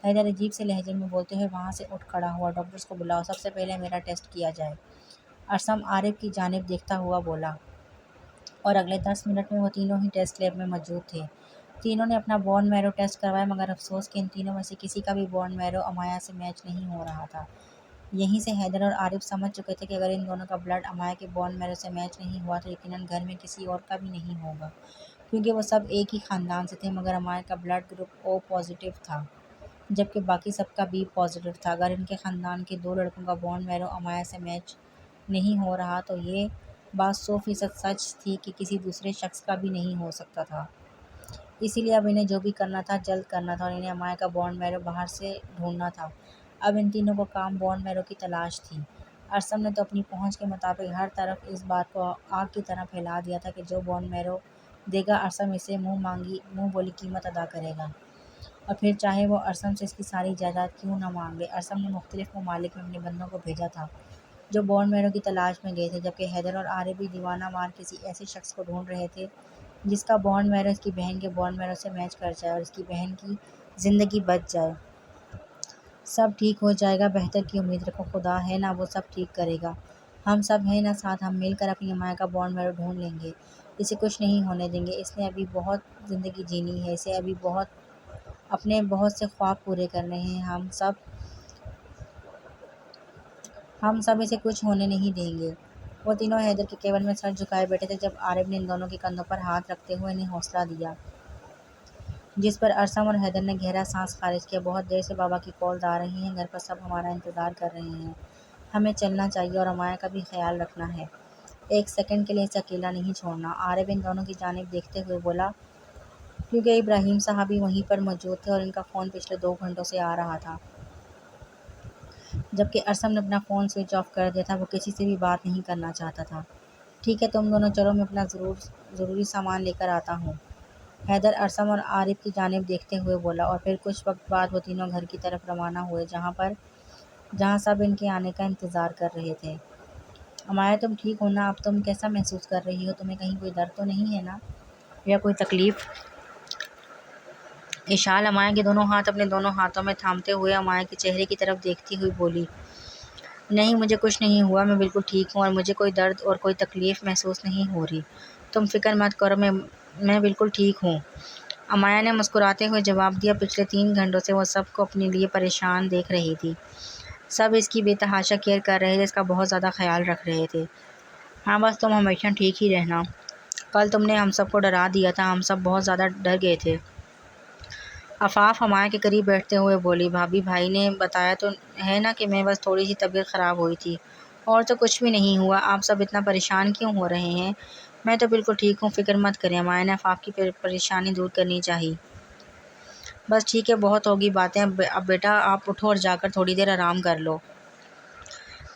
حیدر عجیب سے لہجے میں بولتے ہوئے وہاں سے اٹھ کھڑا ہوا۔ ڈاکٹرز کو بلاؤ، سب سے پہلے میرا ٹیسٹ کیا جائے۔ ارسم عارف کی جانب دیکھتا ہوا بولا، اور اگلے 10 منٹ میں وہ تینوں ہی ٹیسٹ لیب میں موجود تھے۔ تینوں نے اپنا بون میرو ٹیسٹ کروایا، مگر افسوس کہ ان تینوں میں سے کسی کا بھی بون میرو امایا سے میچ نہیں ہو رہا تھا۔ یہیں سے حیدر اور عارف سمجھ چکے تھے کہ اگر ان دونوں کا بلڈ امایا کے بون میرو سے میچ نہیں ہوا تو یقیناً گھر میں کسی اور کا بھی نہیں ہوگا، کیونکہ وہ سب ایک ہی خاندان سے تھے۔ مگر امایا کا بلڈ گروپ او پازیٹیو تھا، جبکہ باقی سب کا بی پازیٹیو تھا۔ اگر ان کے خاندان کے 2 لڑکوں کا بون میرو امایا سے میچ نہیں ہو رہا تو یہ بات 100% سچ تھی کہ کسی دوسرے شخص کا بھی نہیں ہو سکتا تھا۔ اسی لیے اب انہیں جو بھی کرنا تھا جلد کرنا تھا اور انہیں امایا کا بون میرو باہر سے ڈھونڈنا تھا۔ اب ان تینوں کو کام بون میرو کی تلاش تھی۔ ارسم نے تو اپنی پہنچ کے مطابق ہر طرف اس بات کو آگ کی طرح پھیلا دیا تھا کہ جو بون میرو دے گا ارسم اسے منہ بولی قیمت ادا کرے گا، اور پھر چاہے وہ ارسم سے اس کی ساری جائیداد کیوں نہ مانگ لے۔ ارسم نے مختلف ممالک میں اپنے بندوں کو بھیجا تھا جو بون میرو کی تلاش میں گئے تھے، جبکہ حیدر اور عارف بھی دیوانہ وار کسی ایسے شخص کو ڈھونڈ رہے تھے جس کا بون میرو اس کی بہن کے بون میرو سے میچ کر جائے اور اس کی بہن کی زندگی بچ جائے۔ سب ٹھیک ہو جائے گا، بہتر کی امید رکھو، خدا ہے نا وہ سب ٹھیک کرے گا۔ ہم سب ہیں نا ساتھ، ہم مل کر اپنی امایا کا بون میرو ڈھونڈ لیں گے۔ اسے کچھ نہیں ہونے دیں گے، اس نے ابھی بہت زندگی جینی ہے، اسے ابھی اپنے بہت سے خواب پورے کرنے ہیں۔ ہم سب اسے کچھ ہونے نہیں دیں گے۔ وہ تینوں حیدر کے کیبن میں سر جھکائے بیٹھے تھے جب عارف نے ان دونوں کے کندھوں پر ہاتھ رکھتے ہوئے انہیں حوصلہ دیا، جس پر ارسم اور حیدر نے گہرا سانس خارج کیا۔ بہت دیر سے بابا کی کالز آ رہی ہیں، گھر پر سب ہمارا انتظار کر رہے ہیں، ہمیں چلنا چاہیے اور امایا کا بھی خیال رکھنا ہے، 1 سیکنڈ کے لیے اسے اکیلا نہیں چھوڑنا۔ عارف ان دونوں کی جانب دیکھتے ہوئے بولا، کیونکہ ابراہیم صاحب بھی وہیں پر موجود تھے اور ان کا فون پچھلے 2 گھنٹوں سے آ رہا تھا، جبکہ ارسم نے اپنا فون سوئچ آف کر دیا تھا۔ وہ کسی سے بھی بات نہیں کرنا چاہتا تھا۔ ٹھیک ہے تم دونوں چلو، میں اپنا ضروری سامان لے کر آتا ہوں، حیدر ارسم اور عارف کی جانب دیکھتے ہوئے بولا، اور پھر کچھ وقت بعد وہ تینوں گھر کی طرف روانہ ہوئے جہاں سب ان کے آنے کا انتظار کر رہے تھے۔ امایا تم ٹھیک ہو نا؟ اب تم کیسا محسوس کر رہی ہو؟ تمہیں کہیں کوئی درد تو نہیں ہے نا، یا کوئی تکلیف؟ اشال امایا کے دونوں ہاتھ اپنے دونوں ہاتھوں میں تھامتے ہوئے امایا کے چہرے کی طرف دیکھتی ہوئی بولی، نہیں مجھے کچھ نہیں ہوا، میں بالکل ٹھیک ہوں اور مجھے کوئی درد اور کوئی تکلیف محسوس نہیں ہو رہی، تم فکر مت کرو، میں بالکل ٹھیک ہوں، امایا نے مسکراتے ہوئے جواب دیا۔ پچھلے 3 گھنٹوں سے وہ سب کو اپنے لیے پریشان دیکھ رہی تھی، سب اس کی بے تحاشا کیئر کر رہے تھے، اس کا بہت زیادہ خیال رکھ رہے تھے۔ ہاں بس تم ہمیشہ ٹھیک ہی رہنا، کل تم نے ہم سب کو ڈرا دیا تھا، ہم سب بہت زیادہ ڈر گئے تھے۔ عفاف امایا کے قریب بیٹھتے ہوئے بولی، بھابھی بھائی نے بتایا تو ہے نا کہ میں بس تھوڑی سی طبیعت خراب ہوئی تھی، اور تو کچھ بھی نہیں ہوا، آپ سب اتنا پریشان کیوں ہو رہے ہیں؟ میں تو بالکل ٹھیک ہوں، فکر مت کریں، امایا نے عفاف کی پریشانی دور کرنی چاہی۔ بس ٹھیک ہے، بہت ہوگی باتیں، اب بیٹا آپ اٹھو اور جا کر تھوڑی دیر آرام کر لو۔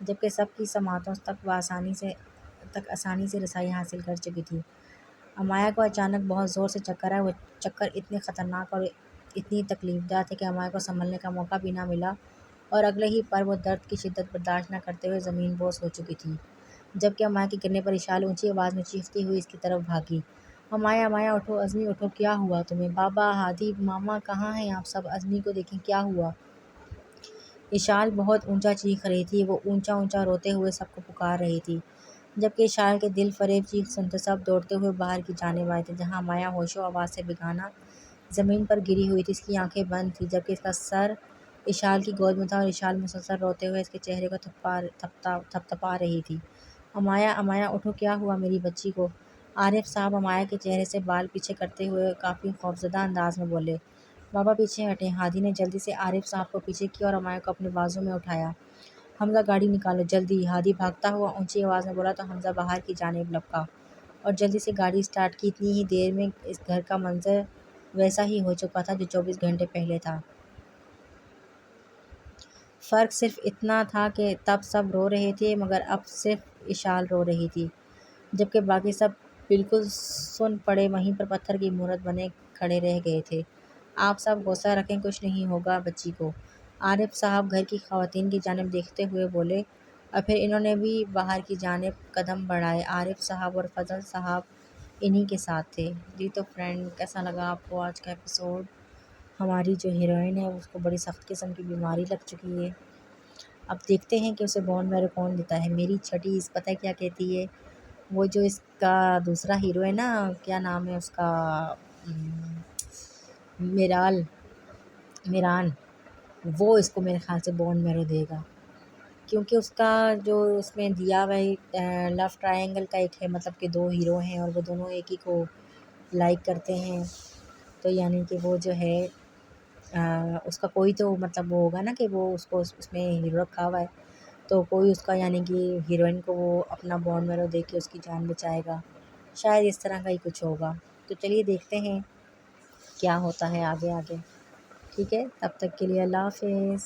جبکہ سب کی سماعتوں تک آسانی سے رسائی حاصل کر چکی تھی۔ امایا کو اچانک بہت زور سے چکر آئے۔ وہ چکر اتنے خطرناک اور اتنی تکلیف دہ تھے کہ امایا کو سنبھلنے کا موقع بھی نہ ملا، اور اگلے ہی پل وہ درد کی شدت برداشت نہ کرتے ہوئے زمین بوس ہو چکی تھی۔ جبکہ امایا کے گرنے پر اشال اونچی آواز میں چیختی ہوئی اس کی طرف بھاگی۔ امایا امایا اٹھو، عظمی اٹھو، کیا ہوا تمہیں؟ بابا، ہادی، ماما، کہاں ہیں آپ سب؟ عظمی کو دیکھیں، کیا ہوا؟ اشال بہت اونچا چیخ رہی تھی۔ وہ اونچا اونچا روتے ہوئے سب کو پکار رہی تھی۔ جبکہ اشال کے دل فریب چیخ سنتے سب دوڑتے ہوئے باہر کی جانب آئے تھے، جہاں امایا ہوش و حواس سے بیگانہ زمین پر گری ہوئی تھی۔ اس کی آنکھیں بند تھیں، جبکہ اس کا سر اشال کی گود میں تھا، اور اشال مسلسل روتے ہوئے اس کے چہرے کو تھپتھپا رہی تھی۔ امایا امایا اٹھو، کیا ہوا میری بچی کو؟ عارف صاحب امایا کے چہرے سے بال پیچھے کرتے ہوئے کافی خوفزدہ انداز میں بولے۔ بابا پیچھے ہٹیں۔ ہادی نے جلدی سے عارف صاحب کو پیچھے کیا اور امایا کو اپنے بازو میں اٹھایا۔ حمزہ، گاڑی نکالو جلدی! ہادی بھاگتا ہوا اونچی آواز میں بولا تو حمزہ باہر کی جانب لپکا اور جلدی سے گاڑی اسٹارٹ کی۔ اتنی ہی دیر میں اس گھر کا منظر ویسا ہی ہو چکا تھا جو 24 گھنٹے پہلے تھا۔ فرق صرف اتنا تھا کہ تب سب رو رہے تھے، مگر اب صرف اشال رو رہی تھی، جبکہ باقی سب بالکل سن پڑے وہیں پر پتھر کی مورت بنے کھڑے رہ گئے تھے۔ آپ سب حوصلہ رکھیں، کچھ نہیں ہوگا بچی کو، عارف صاحب گھر کی خواتین کی جانب دیکھتے ہوئے بولے، اور پھر انہوں نے بھی باہر کی جانب قدم بڑھائے۔ عارف صاحب اور فضل صاحب انہی کے ساتھ تھے۔ جی تو فرینڈ، کیسا لگا آپ کو آج کا ایپیسوڈ؟ ہماری جو ہیروئن ہے اس کو بڑی سخت قسم کی بیماری لگ چکی ہے۔ اب دیکھتے ہیں کہ اسے بون میرو کون دیتا ہے۔ میری چھٹی پتہ کیا کہتی ہے؟ وہ جو اس کا دوسرا ہیرو ہے نا، کیا نام ہے اس کا، میران، وہ اس کو میرے خیال سے بون میرو دے گا، کیونکہ اس کا جو اس میں دیا ہوا ہے لو ٹرائنگل کا ایک ہے، مطلب کہ دو ہیرو ہیں اور وہ دونوں ایک ہی کو لائک کرتے ہیں، تو یعنی کہ وہ جو ہے اس کا کوئی تو مطلب وہ ہوگا نا کہ وہ اس کو اس میں ہیرو رکھا ہوا ہے، تو کوئی اس کا یعنی کہ ہیروئن کو وہ اپنا بون میرو دے کے اس کی جان بچائے گا، شاید اس طرح کا ہی کچھ ہوگا۔ تو چلیے دیکھتے ہیں کیا ہوتا ہے آگے آگے، ٹھیک ہے؟ تب تک کے لیے اللہ حافظ۔